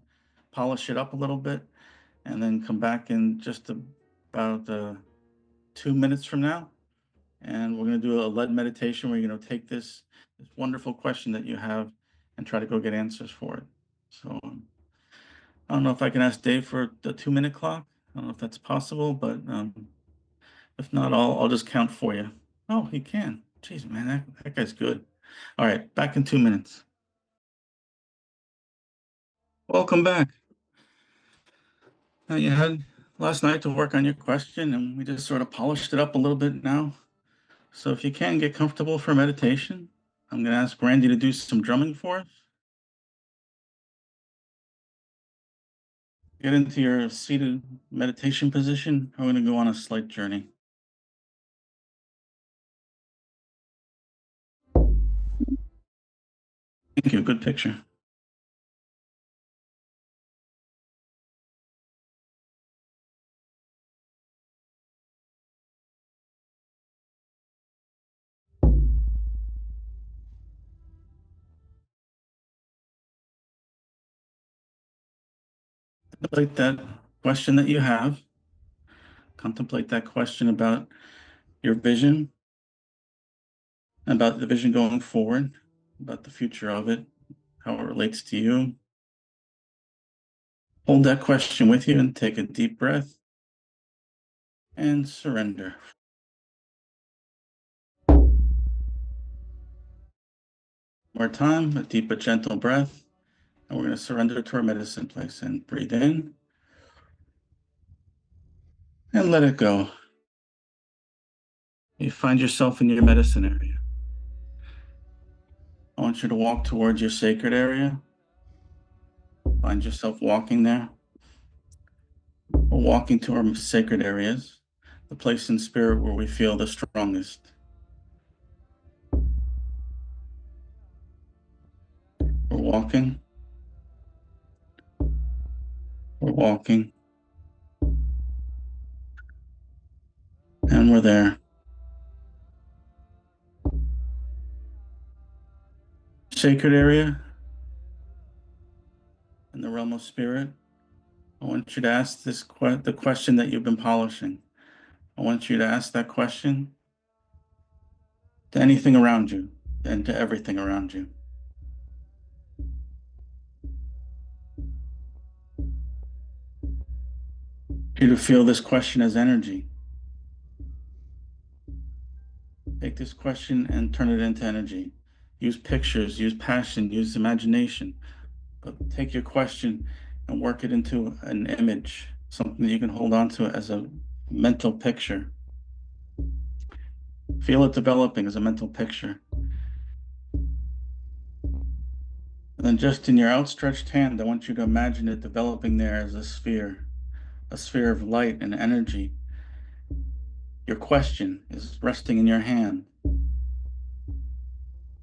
Speaker 1: polish it up a little bit. And then come back in just about 2 minutes from now. And we're going to do a lead meditation where you're going to take this wonderful question that you have and try to go get answers for it. So I don't know if I can ask Dave for the 2-minute clock. I don't know if that's possible, but if not, I'll just count for you. Oh, he can. Jeez, man, that guy's good. All right, back in 2 minutes. Welcome back. Now you had last night to work on your question, and we just sort of polished it up a little bit now. So if you can get comfortable for meditation, I'm going to ask Randy to do some drumming for us. Get into your seated meditation position. I'm going to go on a slight journey. Thank you. Good picture. Contemplate that question that you have. Contemplate that question about your vision, about the vision going forward, about the future of it, how it relates to you. Hold that question with you and take a deep breath and surrender. More time, a deep but gentle breath. And we're going to surrender to our medicine place and breathe in and let it go. You find yourself in your medicine area. I want you to walk towards your sacred area. Find yourself walking there. We're walking to our sacred areas, the place in spirit where we feel the strongest. We're walking. We're walking. And we're there. Sacred area, in the realm of spirit, I want you to ask the question that you've been polishing. I want you to ask that question to anything around you and to everything around you. You to feel this question as energy. Take this question and turn it into energy. Use pictures, use passion, use imagination, but take your question and work it into an image, something that you can hold on to as a mental picture. Feel it developing as a mental picture. And then just in your outstretched hand, I want you to imagine it developing there as a sphere of light and energy. Your question is resting in your hand,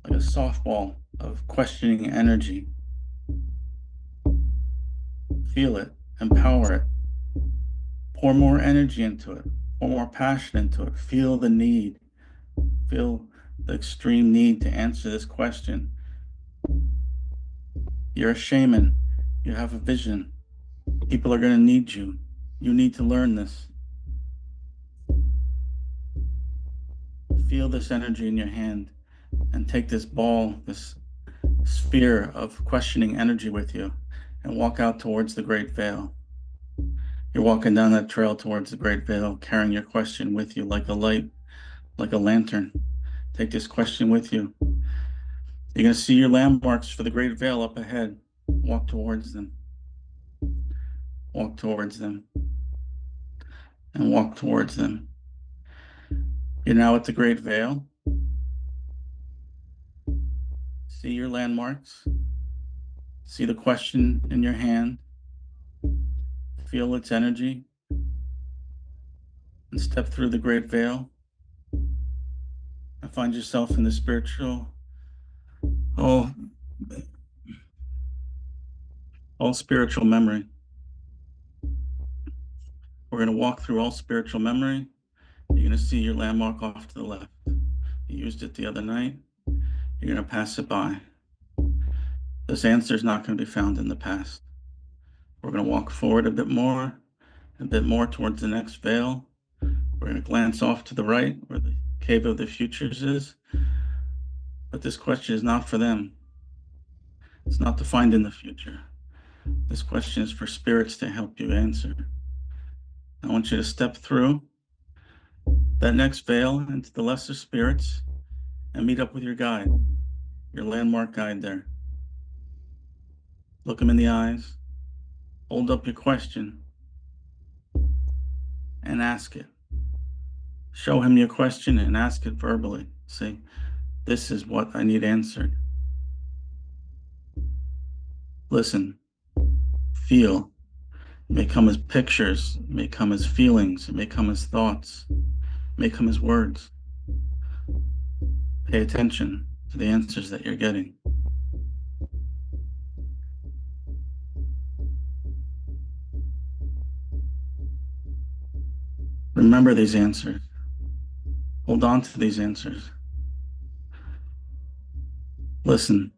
Speaker 1: like a softball of questioning energy. Feel it, empower it, pour more energy into it, pour more passion into it. Feel the need, feel the extreme need to answer this question. You're a shaman, you have a vision. People are going to need you. You need to learn this. Feel this energy in your hand and take this ball, this sphere of questioning energy with you and walk out towards the Great Veil. You're walking down that trail towards the Great Veil, carrying your question with you like a light, like a lantern. Take this question with you. You're going to see your landmarks for the Great Veil up ahead. Walk towards them. Walk towards them. And walk towards them. You're now at the Great Veil. See your landmarks. See the question in your hand. Feel its energy. And step through the Great Veil. And find yourself in the spiritual, all spiritual memory. We're going to walk through all spiritual memory. You're going to see your landmark off to the left. You used it the other night. You're going to pass it by. This answer is not going to be found in the past. We're going to walk forward a bit more towards the next veil. We're going to glance off to the right where the cave of the futures is. But this question is not for them. It's not to find in the future. This question is for spirits to help you answer. I want you to step through that next veil into the lesser spirits and meet up with your guide, your landmark guide there. Look him in the eyes, hold up your question, and ask it. Show him your question and ask it verbally. Say, this is what I need answered. Listen, feel. It may come as pictures, it may come as feelings, it may come as thoughts, it may come as words. Pay attention to the answers that you're getting. Remember these answers. Hold on to these answers. Listen.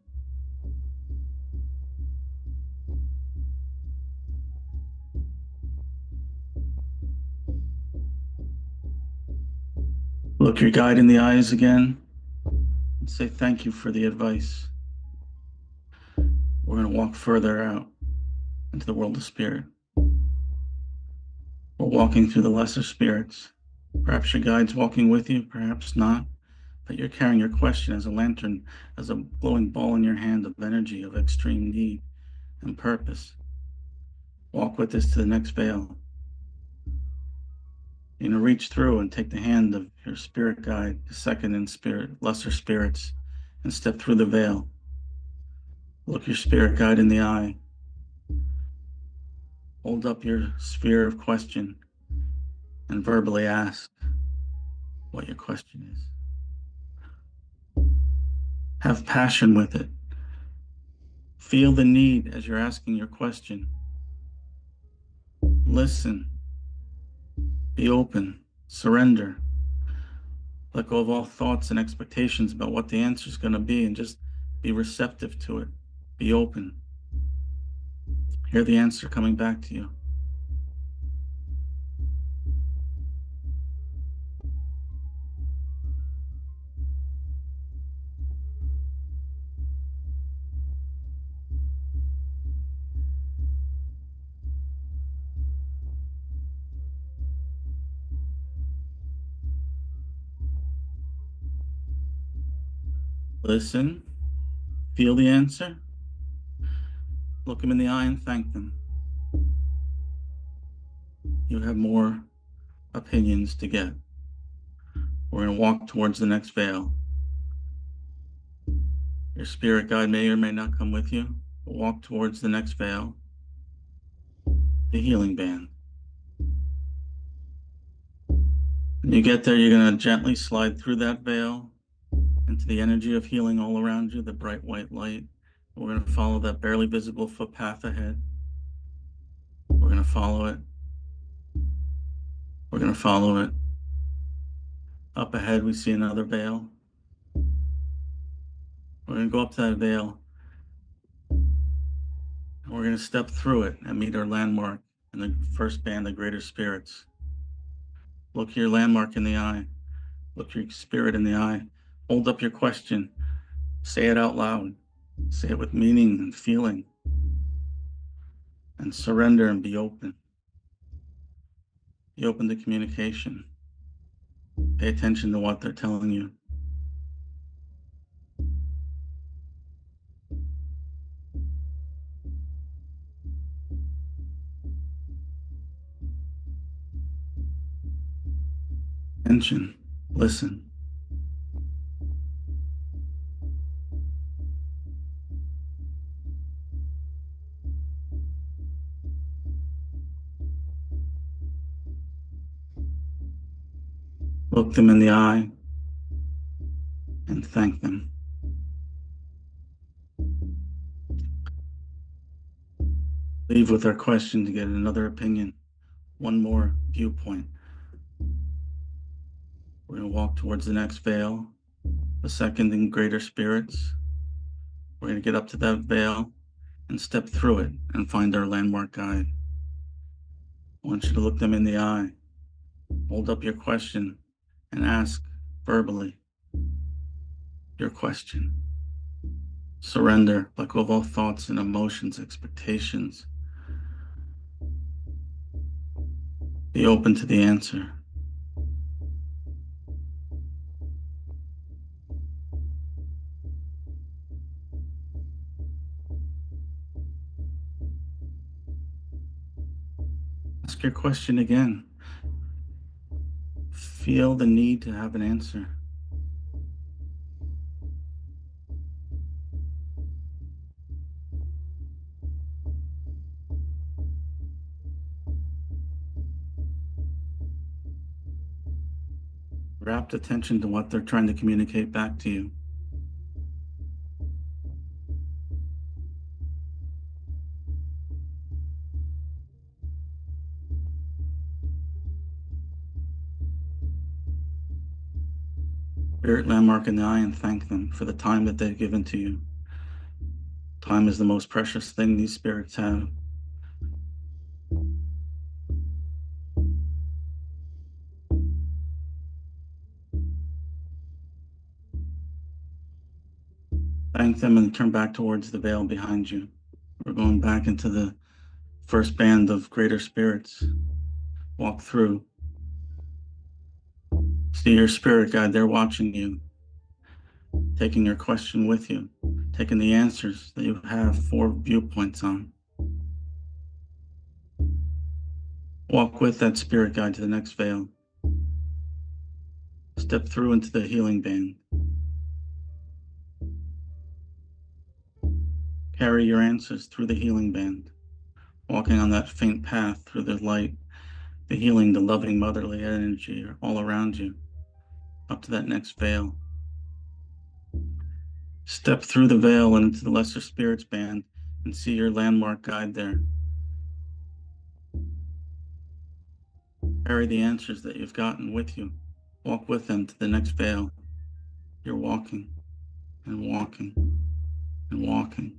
Speaker 1: Look your guide in the eyes again and say thank you for the advice. We're going to walk further out into the world of spirit. We're walking through the lesser spirits. Perhaps your guide's walking with you, perhaps not, but you're carrying your question as a lantern, as a glowing ball in your hand of energy, of extreme need and purpose. Walk with us to the next veil. You're going to reach through and take the hand of your spirit guide, the second in spirit, lesser spirits, and step through the veil. Look your spirit guide in the eye. Hold up your sphere of question and verbally ask what your question is. Have passion with it. Feel the need as you're asking your question. Listen. Be open. Surrender. Let go of all thoughts and expectations about what the answer is going to be and just be receptive to it. Be open. Hear the answer coming back to you. Listen, feel the answer, look them in the eye and thank them. You have more opinions to get. We're going to walk towards the next veil. Your spirit guide may or may not come with you. Walk towards the next veil, the healing band. When you get there, you're going to gently slide through that veil into the energy of healing all around you, the bright white light. We're going to follow that barely visible footpath ahead. We're going to follow it. We're going to follow it. Up ahead, we see another veil. We're going to go up to that veil. And we're going to step through it and meet our landmark in the first band, the greater spirits. Look your landmark in the eye. Look your spirit in the eye. Hold up your question. Say it out loud. Say it with meaning and feeling. And surrender and be open. Be open to communication. Pay attention to what they're telling you. Attention. Listen. Look them in the eye and thank them. Leave with our question to get another opinion, one more viewpoint. We're going to walk towards the next veil, the second and greater spirits. We're going to get up to that veil and step through it and find our landmark guide. I want you to look them in the eye, hold up your question, and ask verbally your question. Surrender, let go of all thoughts and emotions, expectations. Be open to the answer. Ask your question again. Feel the need to have an answer. Rapt attention to what they're trying to communicate back to you. Spirit landmark in the eye and thank them for the time that they've given to you. Time is the most precious thing these spirits have. Thank them and turn back towards the veil behind you. We're going back into the first band of greater spirits. Walk through. See your spirit guide, they're watching you, taking your question with you, taking the answers that you have 4 viewpoints on. Walk with that spirit guide to the next veil. Step through into the healing band. Carry your answers through the healing band, walking on that faint path through the light, the healing, the loving motherly energy all around you, up to that next veil. Step through the veil and into the lesser spirits band and see your landmark guide there. Carry the answers that you've gotten with you. Walk with them to the next veil. You're walking and walking and walking.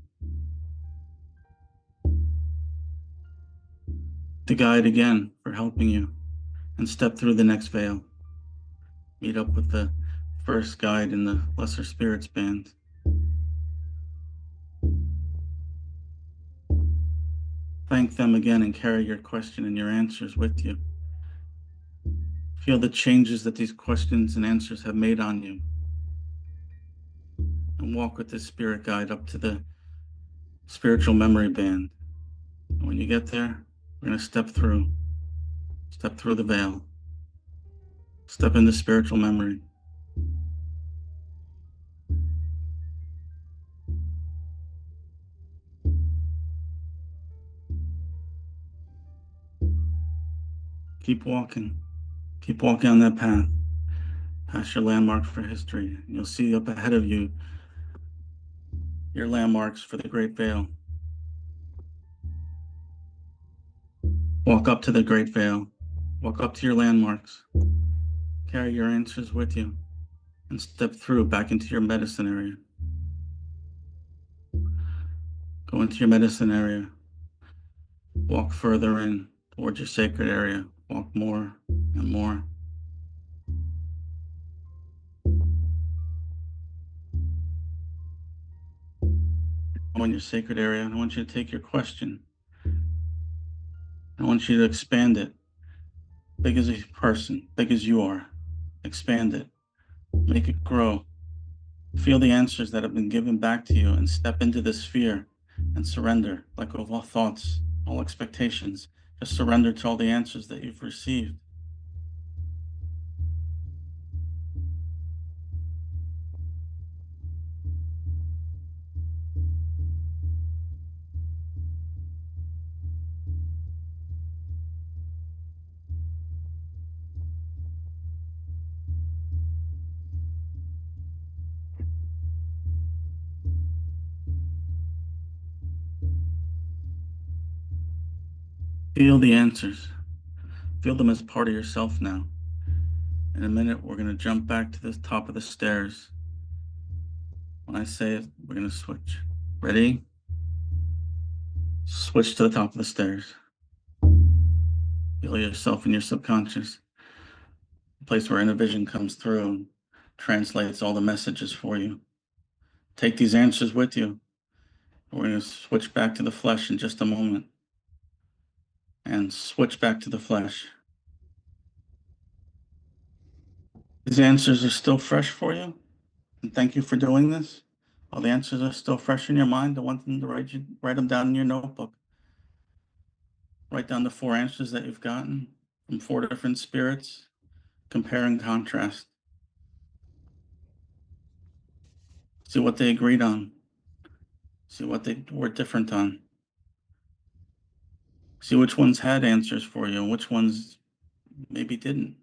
Speaker 1: the guide again for helping you, and step through the next veil. Meet up with the first guide in the Lesser Spirits Band. Thank them again and carry your question and your answers with you. Feel the changes that these questions and answers have made on you. And walk with this spirit guide up to the spiritual memory band. And when you get there, we're going to step through the veil, step into spiritual memory. Keep walking on that path, past your landmark for history. You'll see up ahead of you your landmarks for the Great Veil. Walk up to the Great Veil, walk up to your landmarks, carry your answers with you, and step through back into your medicine area. Go into your medicine area, walk further in towards your sacred area, walk more and more. In your sacred area, I want you to take your question. I want you to expand it, big as a person, big as you are. Expand it, make it grow. Feel the answers that have been given back to you and step into this sphere and surrender, let go of all thoughts, all expectations. Just surrender to all the answers that you've received. Feel the answers. Feel them as part of yourself now. In a minute, we're going to jump back to the top of the stairs. When I say it, we're going to switch. Ready? Switch to the top of the stairs. Feel yourself in your subconscious, the place where inner vision comes through and translates all the messages for you. Take these answers with you. We're going to switch back to the flesh in just a moment. And switch back to the flesh. These answers are still fresh for you. And thank you for doing this. All the answers are still fresh in your mind. I want them to write them down in your notebook. Write down the 4 answers that you've gotten from 4 different spirits. Compare and contrast. See what they agreed on. See what they were different on. See which ones had answers for you and which ones maybe didn't.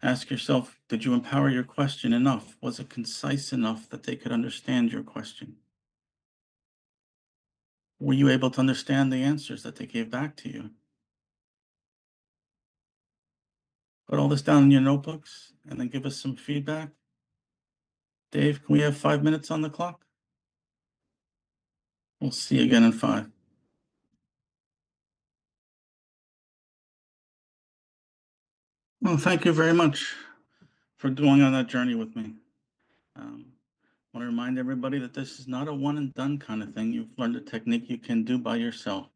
Speaker 1: Ask yourself, did you empower your question enough? Was it concise enough that they could understand your question? Were you able to understand the answers that they gave back to you? Put all this down in your notebooks and then give us some feedback. Dave, can we have 5 minutes on the clock? We'll see you again in 5. Well, thank you very much for going on that journey with me. I want to remind everybody that this is not a one and done kind of thing. You've learned a technique you can do by yourself.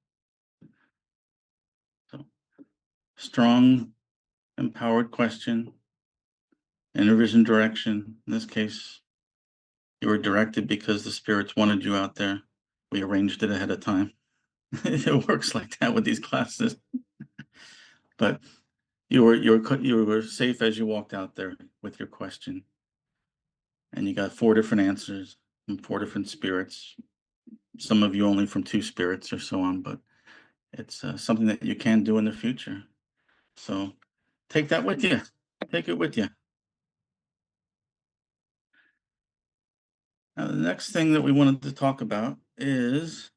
Speaker 1: So, strong, empowered question, inner vision direction. In this case, you were directed because the spirits wanted you out there. We arranged it ahead of time. It works like that with these classes. But you were safe as you walked out there with your question, and you got 4 different answers from 4 different spirits. Some of you only from 2 spirits or so on, but it's something that you can do in the future. So take that with you. Take it with you. Now, the next thing that we wanted to talk about is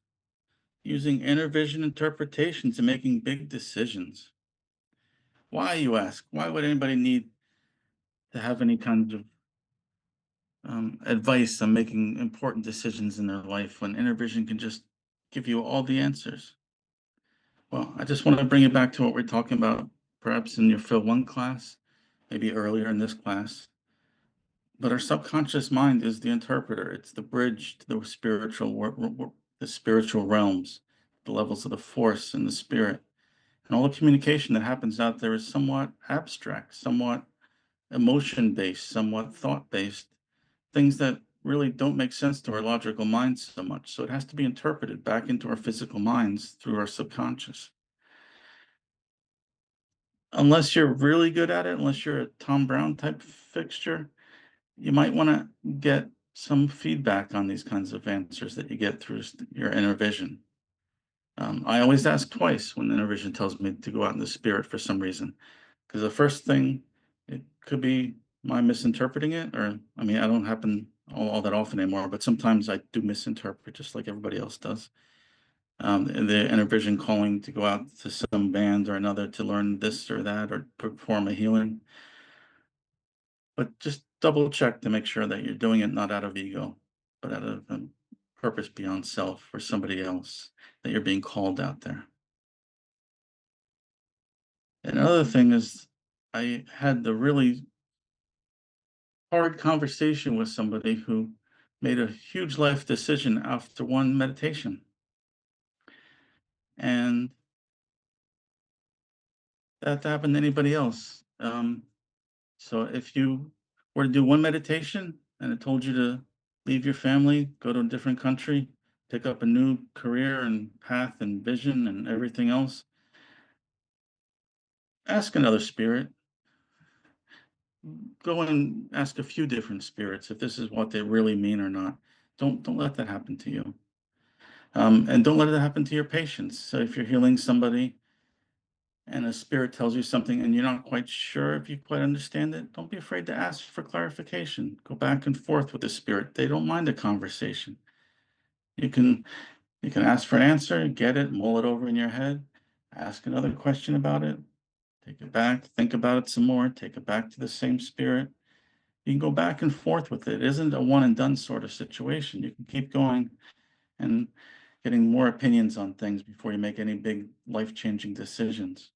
Speaker 1: using inner vision interpretations in making big decisions. Why, you ask? Why would anybody need to have any kind of advice on making important decisions in their life when inner vision can just give you all the answers? Well, I just want to bring it back to what we're talking about, perhaps in your Phil 1 class, maybe earlier in this class. But our subconscious mind is the interpreter. It's the bridge to the spiritual realms, the levels of the force and the spirit. And all the communication that happens out there is somewhat abstract, somewhat emotion-based, somewhat thought-based, things that really don't make sense to our logical minds so much. So it has to be interpreted back into our physical minds through our subconscious. Unless you're really good at it, unless you're a Tom Brown type fixture, you might want to get some feedback on these kinds of answers that you get through your inner vision. I always ask twice when the inner vision tells me to go out in the spirit for some reason, because the first thing, it could be my misinterpreting it, or I mean, I don't happen all that often anymore, but sometimes I do misinterpret just like everybody else does. The inner vision calling to go out to some band or another to learn this or that or perform a healing. But just double check to make sure that you're doing it not out of ego, but out of purpose beyond self or somebody else, that you're being called out there. Another thing is, I had the really hard conversation with somebody who made a huge life decision after one meditation. And that happened to anybody else. So if you were to do one meditation and it told you to leave your family, go to a different country, pick up a new career and path and vision and everything else, ask another spirit. Go and ask a few different spirits if this is what they really mean or not. Don't let that happen to you. And don't let it happen to your patients. So if you're healing somebody and a spirit tells you something and you're not quite sure if you quite understand it, don't be afraid to ask for clarification. Go back and forth with the spirit. They don't mind a conversation. You can ask for an answer, get it, mull it over in your head, ask another question about it, take it back, think about it some more, take it back to the same spirit. You can go back and forth with it. It isn't a one and done sort of situation. You can keep going and getting more opinions on things before you make any big life-changing decisions.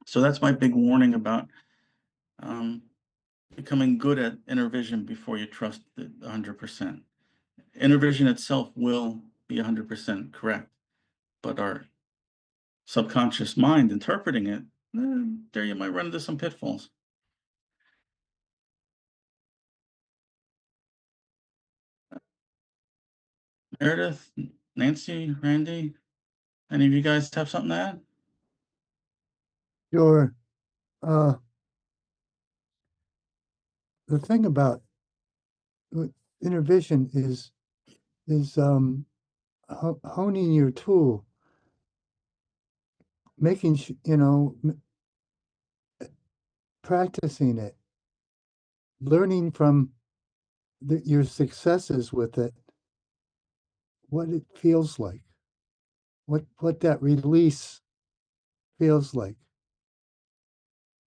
Speaker 1: So that's my big warning about becoming good at inner vision before you trust it 100%. Inner vision itself will be 100% correct, but our subconscious mind interpreting it, there you might run into some pitfalls. Meredith, Nancy, Randy, any of you guys have something to add?
Speaker 3: Sure. The thing about inner vision is honing your tool, making practicing it, learning from your successes with it, what it feels like, what that release feels like.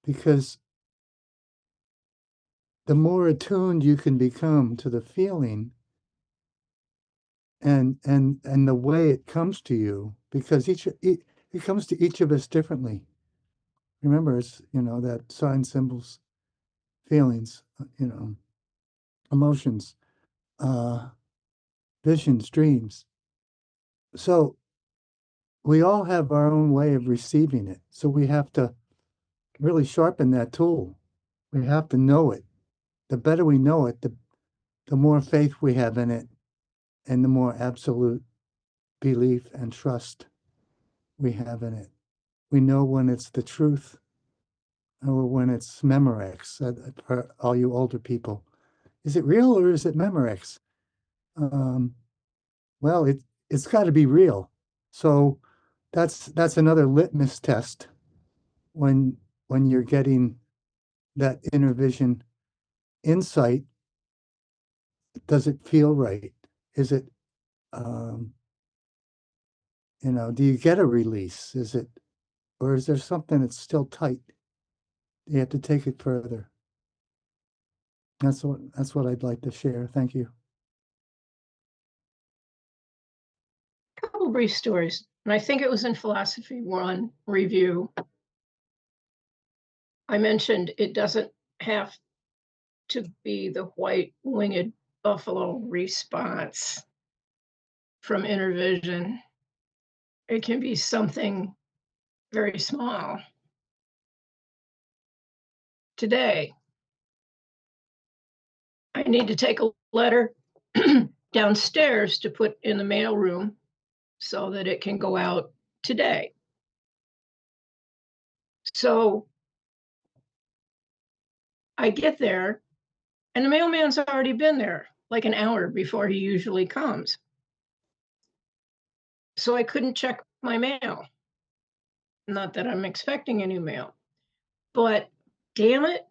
Speaker 3: Because the more attuned you can become to the feeling and the way it comes to you, because it comes to each of us differently. Remember, it's that signs, symbols, feelings, emotions, visions, dreams. So we all have our own way of receiving it. So we have to really sharpen that tool. We have to know it. The better we know it, the more faith we have in it, and the more absolute belief and trust we have in it. We know when it's the truth or when it's Memorex. For all you older people, is it real or is it Memorex? Well, it's got to be real. So that's another litmus test when you're getting that inner vision insight. Does it feel right? Is it do you get a release? Or is there something that's still tight? You have to take it further. That's what I'd like to share. Thank you.
Speaker 4: Couple brief stories. and I think it was in Philosophy 1 review, I mentioned it doesn't have to be the white-winged buffalo response from intervision. It can be something very small. Today, I need to take a letter downstairs to put in the mailroom so that it can go out today. So I get there, and the mailman's already been there like an hour before he usually comes. So I couldn't check my mail. Not that I'm expecting any mail, but damn it,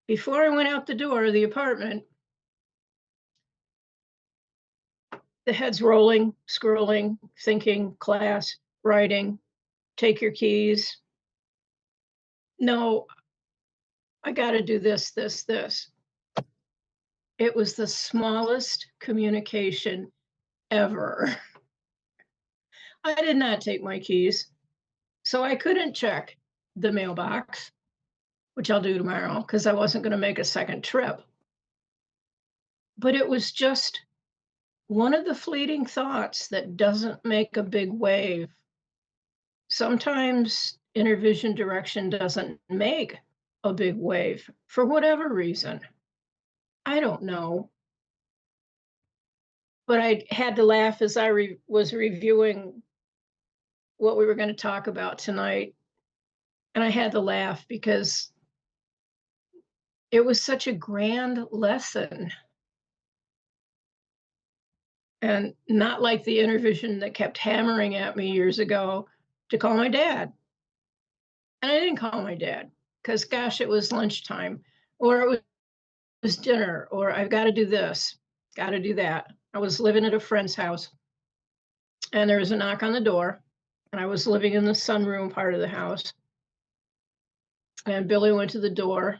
Speaker 4: before I went out the door of the apartment, the head's rolling, scrolling, thinking, class, writing, take your keys. No, I got to do this, this, this. It was the smallest communication ever. I did not take my keys, so I couldn't check the mailbox, which I'll do tomorrow because I wasn't going to make a second trip. But it was just one of the fleeting thoughts that doesn't make a big wave. Sometimes intervision direction doesn't make a big wave for whatever reason. I don't know. But I had to laugh as I was reviewing what we were going to talk about tonight. And I had to laugh because it was such a grand lesson. And not like the intervision that kept hammering at me years ago to call my dad. And I didn't call my dad because, gosh, it was lunchtime or it was dinner or I've got to do this, got to do that. I was living at a friend's house and there was a knock on the door and I was living in the sunroom part of the house. And Billy went to the door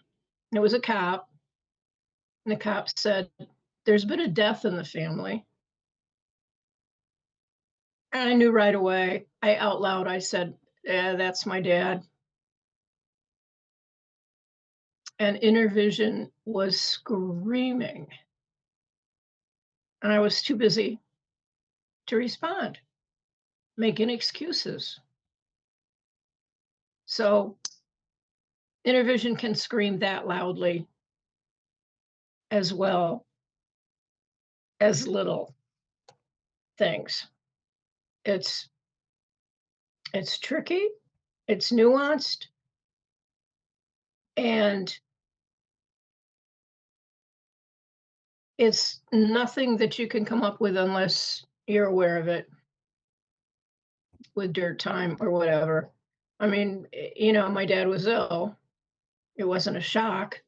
Speaker 4: and it was a cop. And the cop said, "There's been a death in the family." And I knew right away, out loud, I said, "Yeah, that's my dad." And intervision was screaming. And I was too busy to respond, making excuses. So intervision can scream that loudly as well as little things. It's tricky, it's nuanced, and it's nothing that you can come up with unless you're aware of it with dirt time or whatever. I mean, my dad was ill. It wasn't a shock,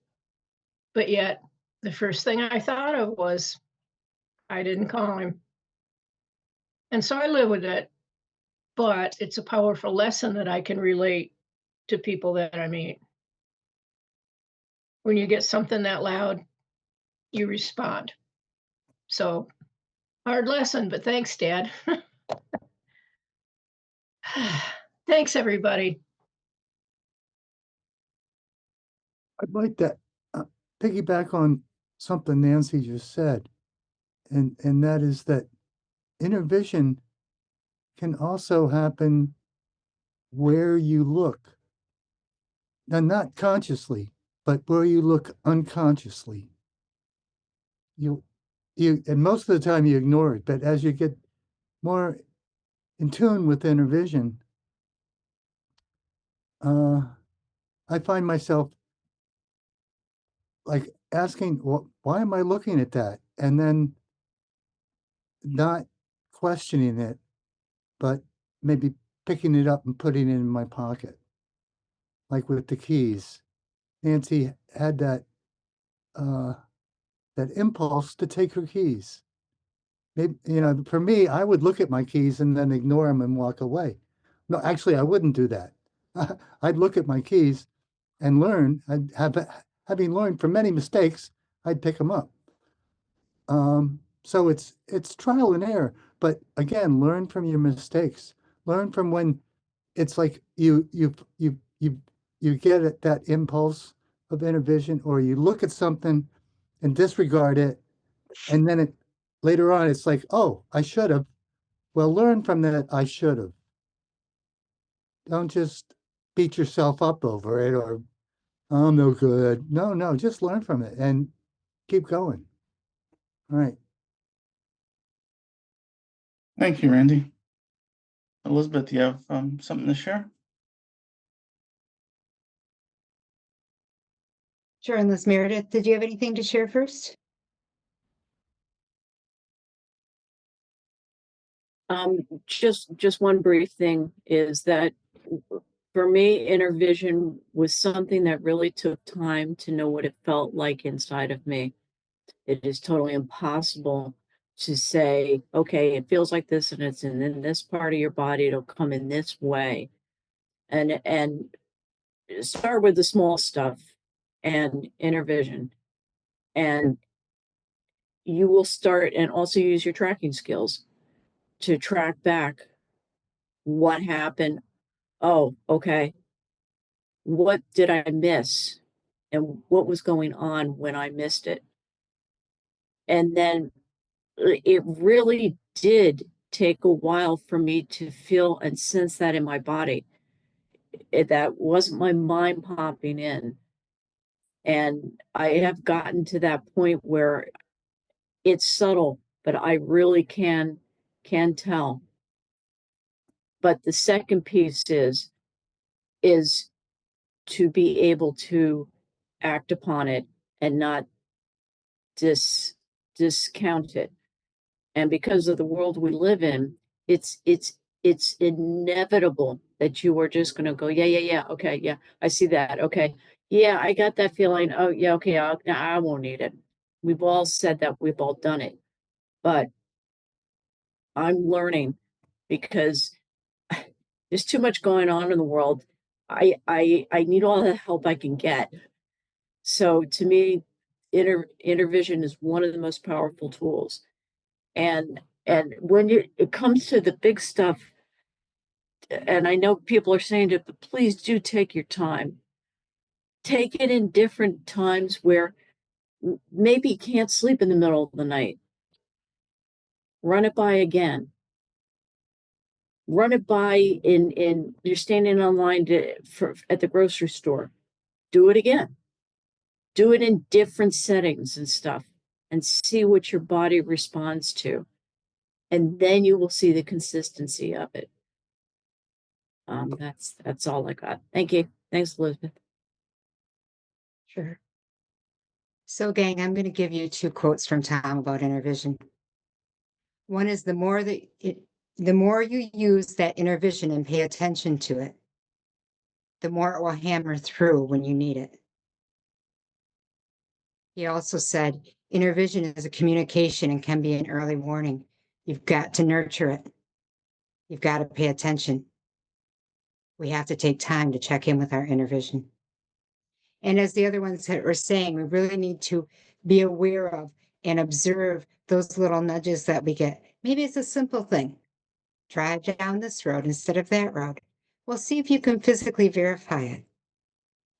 Speaker 4: but yet the first thing I thought of was I didn't call him. And so I live with it, but it's a powerful lesson that I can relate to people that I meet. When you get something that loud, you respond. So hard lesson, but thanks, Dad. Thanks, everybody.
Speaker 3: I'd like to piggyback on something Nancy just said, and that is that intervision can also happen where you look. Now, not consciously, but where you look unconsciously. You and most of the time you ignore it, but as you get more in tune with intervision, I find myself like asking, well, why am I looking at that? And then not questioning it, but maybe picking it up and putting it in my pocket. Like with the keys. Nancy had that impulse to take her keys. Maybe, for me, I would look at my keys and then ignore them and walk away. No, actually, I wouldn't do that. I'd look at my keys and learn. Having learned from many mistakes, I'd pick them up. So it's trial and error. But again, learn from your mistakes. Learn from when it's like you get that impulse of inner vision, or you look at something and disregard it, and then later on it's like, oh, I should have. Well, learn from that. I should have. Don't just beat yourself up over it, or I'm no good. No, no, just learn from it and keep going. All right.
Speaker 1: Thank you, Randy. Elizabeth, do you have something to share?
Speaker 2: Sure, and Liz Meredith, did you have anything to share first?
Speaker 5: Just one brief thing is that for me, inner vision was something that really took time to know what it felt like inside of me. It is totally impossible to say, okay, it feels like this and it's in this part of your body, it'll come in this way. And start with the small stuff and inner vision. And you will start and also use your tracking skills to track back what happened. Oh, okay. What did I miss? And what was going on when I missed it? And then it really did take a while for me to feel and sense that in my body. That wasn't my mind popping in. And I have gotten to that point where it's subtle, but I really can tell. But the second piece is to be able to act upon it and not discount it. And because of the world we live in, it's inevitable that you are just going to go, yeah, okay, yeah, I see that, okay, yeah, I got that feeling. Oh, yeah, okay, I won't need it. We've all said that, we've all done it, but I'm learning because there's too much going on in the world. I need all the help I can get. So to me, inner vision is one of the most powerful tools. And when it comes to the big stuff, and I know people are saying it, but please do take your time. Take it in different times where maybe you can't sleep in the middle of the night. Run it by again. Run it by in you're standing online at the grocery store. Do it again. Do it in different settings and stuff, and see what your body responds to. And then you will see the consistency of it. That's all I got. Thank you. Thanks, Elizabeth.
Speaker 2: Sure. So gang, I'm going to give you 2 quotes from Tom about inner vision. One is the more you use that inner vision and pay attention to it, the more it will hammer through when you need it. He also said, inner vision is a communication and can be an early warning. You've got to nurture it. You've got to pay attention. We have to take time to check in with our inner vision. And as the other ones that were saying, we really need to be aware of and observe those little nudges that we get. Maybe it's a simple thing. Drive down this road instead of that road. Well, see if you can physically verify it.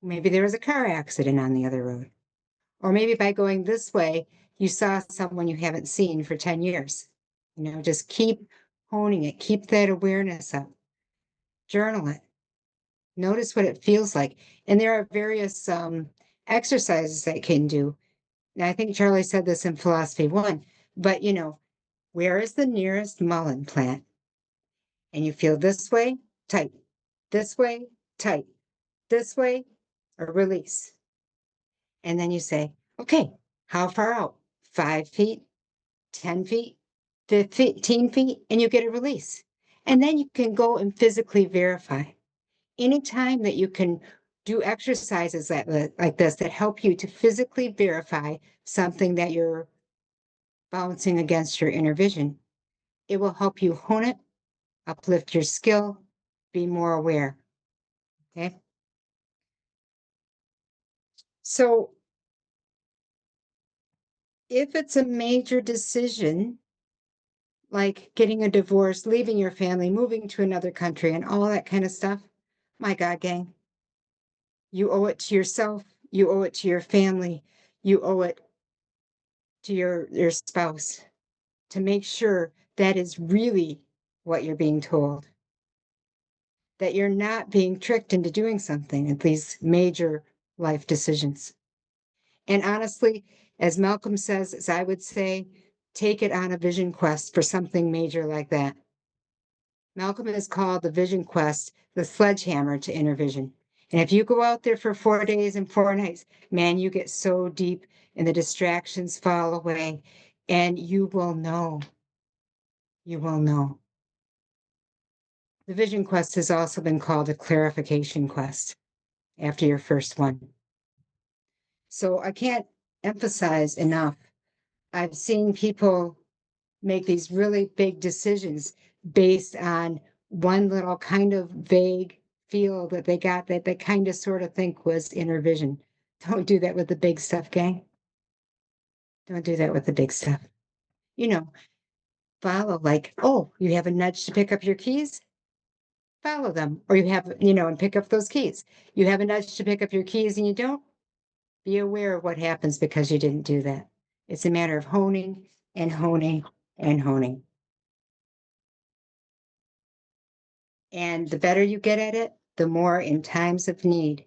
Speaker 2: Maybe there was a car accident on the other road. Or maybe by going this way, you saw someone you haven't seen for 10 years. Just keep honing it. Keep that awareness up. Journal it. Notice what it feels like. And there are various exercises that you can do. Now, I think Charlie said this in Philosophy 1, but where is the nearest mullein plant? And you feel this way, tight, this way, tight, this way, or release. And then you say, okay, how far out? 5 feet, 10 feet, 15 feet, and you get a release. And then you can go and physically verify. Anytime that you can do exercises like this that help you to physically verify something that you're bouncing against your inner vision, it will help you hone it, uplift your skill, be more aware. Okay. So if it's a major decision, like getting a divorce, leaving your family, moving to another country, and all that kind of stuff. My God, gang, you owe it to yourself, you owe it to your family, you owe it to your spouse to make sure that is really what you're being told, that you're not being tricked into doing something at these major life decisions. And honestly, as Malcolm says, as I would say, take it on a vision quest for something major like that. Malcolm has called the vision quest the sledgehammer to inner vision. And if you go out there for 4 days and 4 nights, man, you get so deep and the distractions fall away and you will know. You will know. The vision quest has also been called a clarification quest after your first one. So I can't emphasize enough. I've seen people make these really big decisions based on one little kind of vague feel that they got that they kind of sort of think was inner vision. Don't do that with the big stuff, gang. Don't do that with the big stuff. You know, follow like, oh, you have a nudge to pick up your keys? Follow them. Or you have, and pick up those keys. You have a nudge to pick up your keys and you don't? Be aware of what happens because you didn't do that. It's a matter of honing and honing and honing. And the better you get at it, the more in times of need,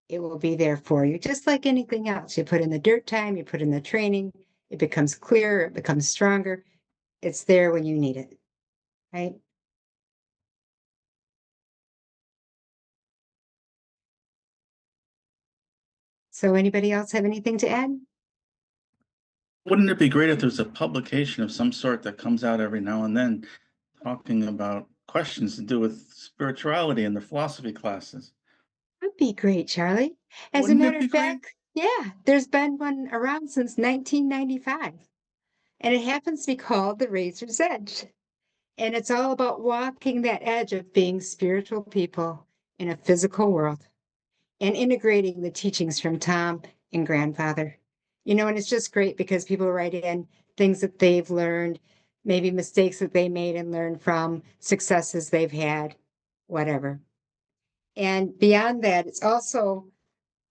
Speaker 2: it will be there for you. Just like anything else, you put in the dirt time, you put in the training, it becomes clearer, it becomes stronger. It's there when you need it, right? So anybody else have anything to add?
Speaker 1: Wouldn't it be great if there's a publication of some sort that comes out every now and then talking about questions to do with spirituality in the philosophy classes?
Speaker 2: That'd be great, Charlie. As a
Speaker 1: Wouldn't
Speaker 2: matter
Speaker 1: it be
Speaker 2: of
Speaker 1: great?
Speaker 2: fact, yeah, there's been one around since 1995, and it happens to be called The Razor's Edge. And it's all about walking that edge of being spiritual people in a physical world and integrating the teachings from Tom and grandfather. And it's just great because people write in things that they've learned, maybe mistakes that they made and learned from, successes they've had, whatever. And beyond that, it's also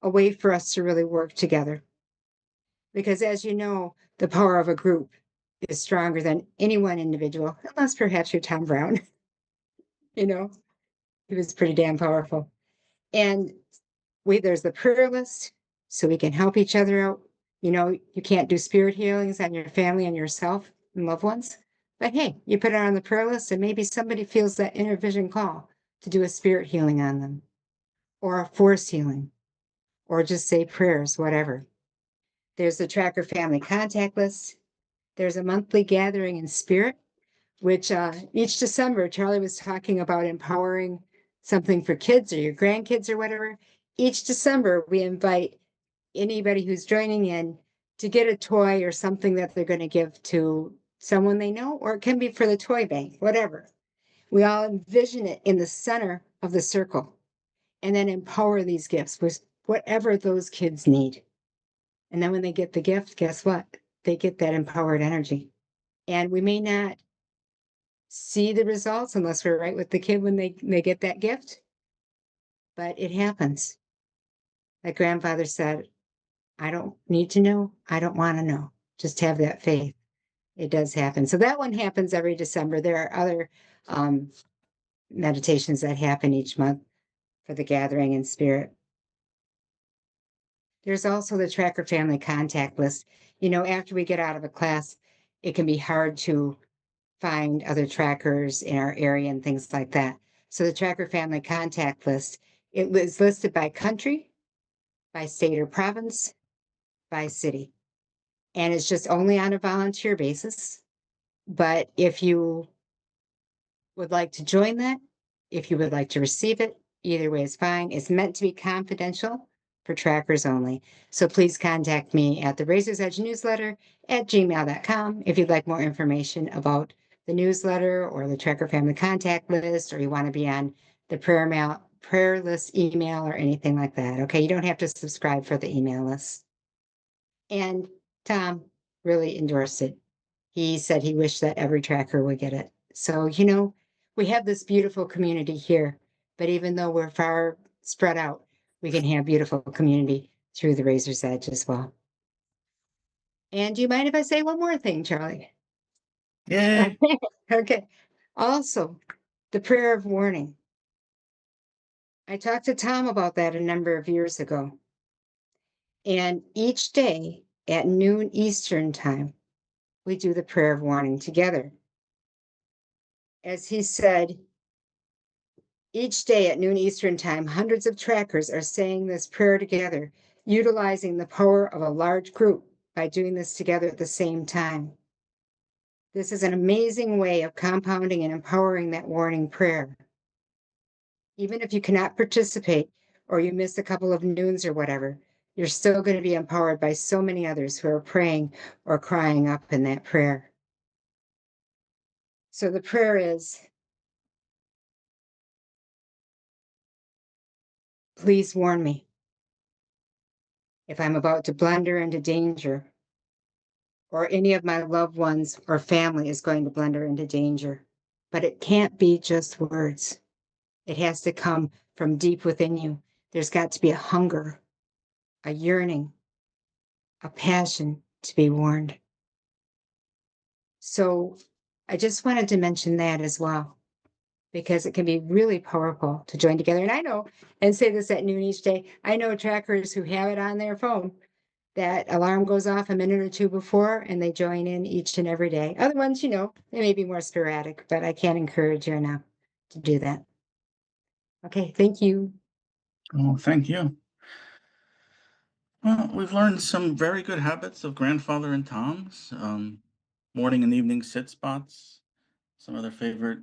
Speaker 2: a way for us to really work together. Because as you know, the power of a group is stronger than any one individual, unless perhaps you're Tom Brown. He was pretty damn powerful. And there's the prayer list, so we can help each other out. You can't do spirit healings on your family and yourself and loved ones. But hey, you put it on the prayer list, and maybe somebody feels that inner vision call to do a spirit healing on them, or a force healing, or just say prayers, whatever. There's the Tracker Family Contact List. There's a monthly gathering in spirit, which each December, Charlie was talking about empowering something for kids or your grandkids or whatever. Each December, we invite anybody who's joining in to get a toy or something that they're going to give to someone they know, or it can be for the toy bank, whatever. We all envision it in the center of the circle and then empower these gifts with whatever those kids need. And then when they get the gift, guess what? They get that empowered energy. And we may not see the results unless we're right with the kid when they get that gift, but it happens. Like grandfather said, I don't need to know. I don't want to know. Just have that faith. It does happen. So that one happens every December. There are other meditations that happen each month for the gathering in spirit. There's also the Tracker Family Contact List. After we get out of a class, it can be hard to find other trackers in our area and things like that. So the Tracker Family Contact List, it is listed by country, by state or province, by city. And it's just only on a volunteer basis. But if you would like to join that, if you would like to receive it, either way is fine. It's meant to be confidential for trackers only. So please contact me at the Razor's Edge newsletter at gmail.com if you'd like more information about the newsletter or the Tracker Family Contact List, or you want to be on the prayer list email or anything like that. Okay, you don't have to subscribe for the email list. And Tom really endorsed it. he said he wished that every tracker would get it. So, you know, we have this beautiful community here, but even though we're far spread out, we can have beautiful community through the Razor's Edge as well. And do you mind if I say one more thing, Charlie?
Speaker 1: Yeah.
Speaker 2: Okay. Also, the prayer of warning. I talked to Tom about that a number of years ago. And each day at noon Eastern time, we do the prayer of warning together. As he said, each day at noon Eastern time, hundreds of trackers are saying this prayer together, utilizing the power of a large group by doing this together at the same time. This is an amazing way of compounding and empowering that warning prayer. Even if you cannot participate or you miss a couple of noons or whatever, you're still going to be empowered by so many others who are praying or crying up in that prayer. So the prayer is, please warn me if I'm about to blunder into danger, or any of my loved ones or family is going to blunder into danger. But it can't be just words. It has to come from deep within you. There's got to be a hunger, a yearning, a passion to be warned. So I just wanted to mention that as well, because it can be really powerful to join together. And I know, and say this at noon each day, I know trackers who have it on their phone. That alarm goes off a minute or two before and they join in each and every day. Other ones, you know, they may be more sporadic, but I can't encourage you enough to do that. Okay, thank you.
Speaker 1: Oh, thank you. Well, we've learned some very good habits of Grandfather and Tom's. Morning and evening sit spots, some of their favorite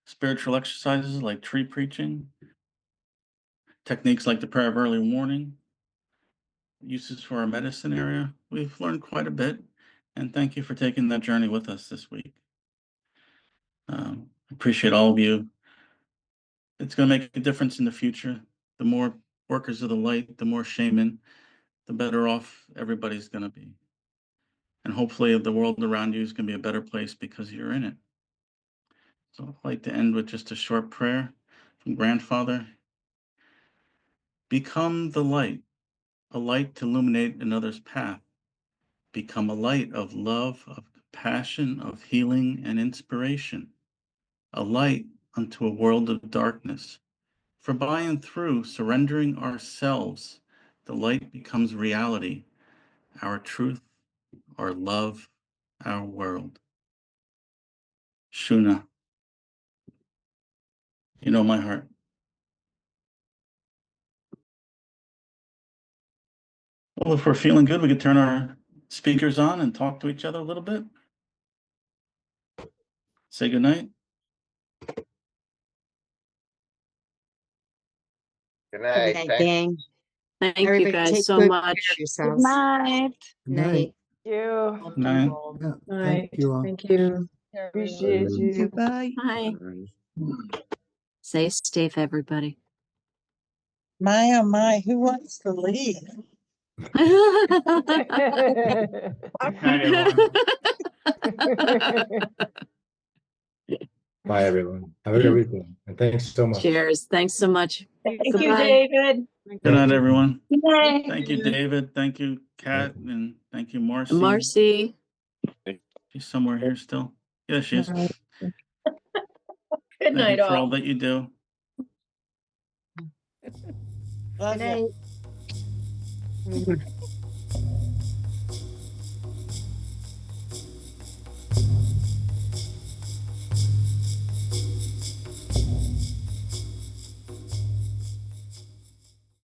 Speaker 1: spiritual exercises like tree preaching, techniques like the prayer of early warning, uses for our medicine area. We've learned quite a bit, and thank you for taking that journey with us this week. Appreciate all of you. It's going to make a difference in the future. The more workers of the light, the more shaman, the better off everybody's going to be. And hopefully the world around you is going to be a better place because you're in it. So I'd like to end with just a short prayer from Grandfather. Become the light, a light to illuminate another's path. Become a light of love, of compassion, of healing and inspiration. A light unto a world of darkness. For by and through surrendering ourselves, the light becomes reality, our truth, our love, our world. Shuna, you know my heart. Well, if we're feeling good, we could turn our speakers on and talk to each other a little bit. Say goodnight.
Speaker 2: Good
Speaker 6: Good night.
Speaker 2: night,
Speaker 6: Thank
Speaker 2: gang.
Speaker 5: Thank you
Speaker 2: Everybody
Speaker 5: guys
Speaker 2: take
Speaker 5: so
Speaker 2: good
Speaker 5: much.
Speaker 2: care of
Speaker 7: Good
Speaker 2: yourselves.
Speaker 7: night.
Speaker 2: Night.
Speaker 4: You.
Speaker 1: Night.
Speaker 3: Yeah,
Speaker 7: Night.
Speaker 3: thank you all.
Speaker 4: Thank you. Appreciate you.
Speaker 7: Goodbye.
Speaker 5: Hi. Stay safe, everybody.
Speaker 7: My, oh my, who wants to leave?
Speaker 8: Bye, everyone. Have a good weekend. And thanks so much.
Speaker 5: Cheers. Thanks so much.
Speaker 4: Thank you,
Speaker 5: Goodbye.
Speaker 4: David.
Speaker 1: Good night, everyone.
Speaker 7: Good night.
Speaker 1: Thank you, David. Thank you, Kat. And thank you, Marcy.
Speaker 5: Marcy.
Speaker 1: She's somewhere here still. Yeah, she is.
Speaker 7: Night.
Speaker 4: Good
Speaker 1: Thank
Speaker 4: night,
Speaker 1: you for all
Speaker 4: all.
Speaker 1: that you do.
Speaker 7: Love
Speaker 2: Good
Speaker 7: you.
Speaker 2: night.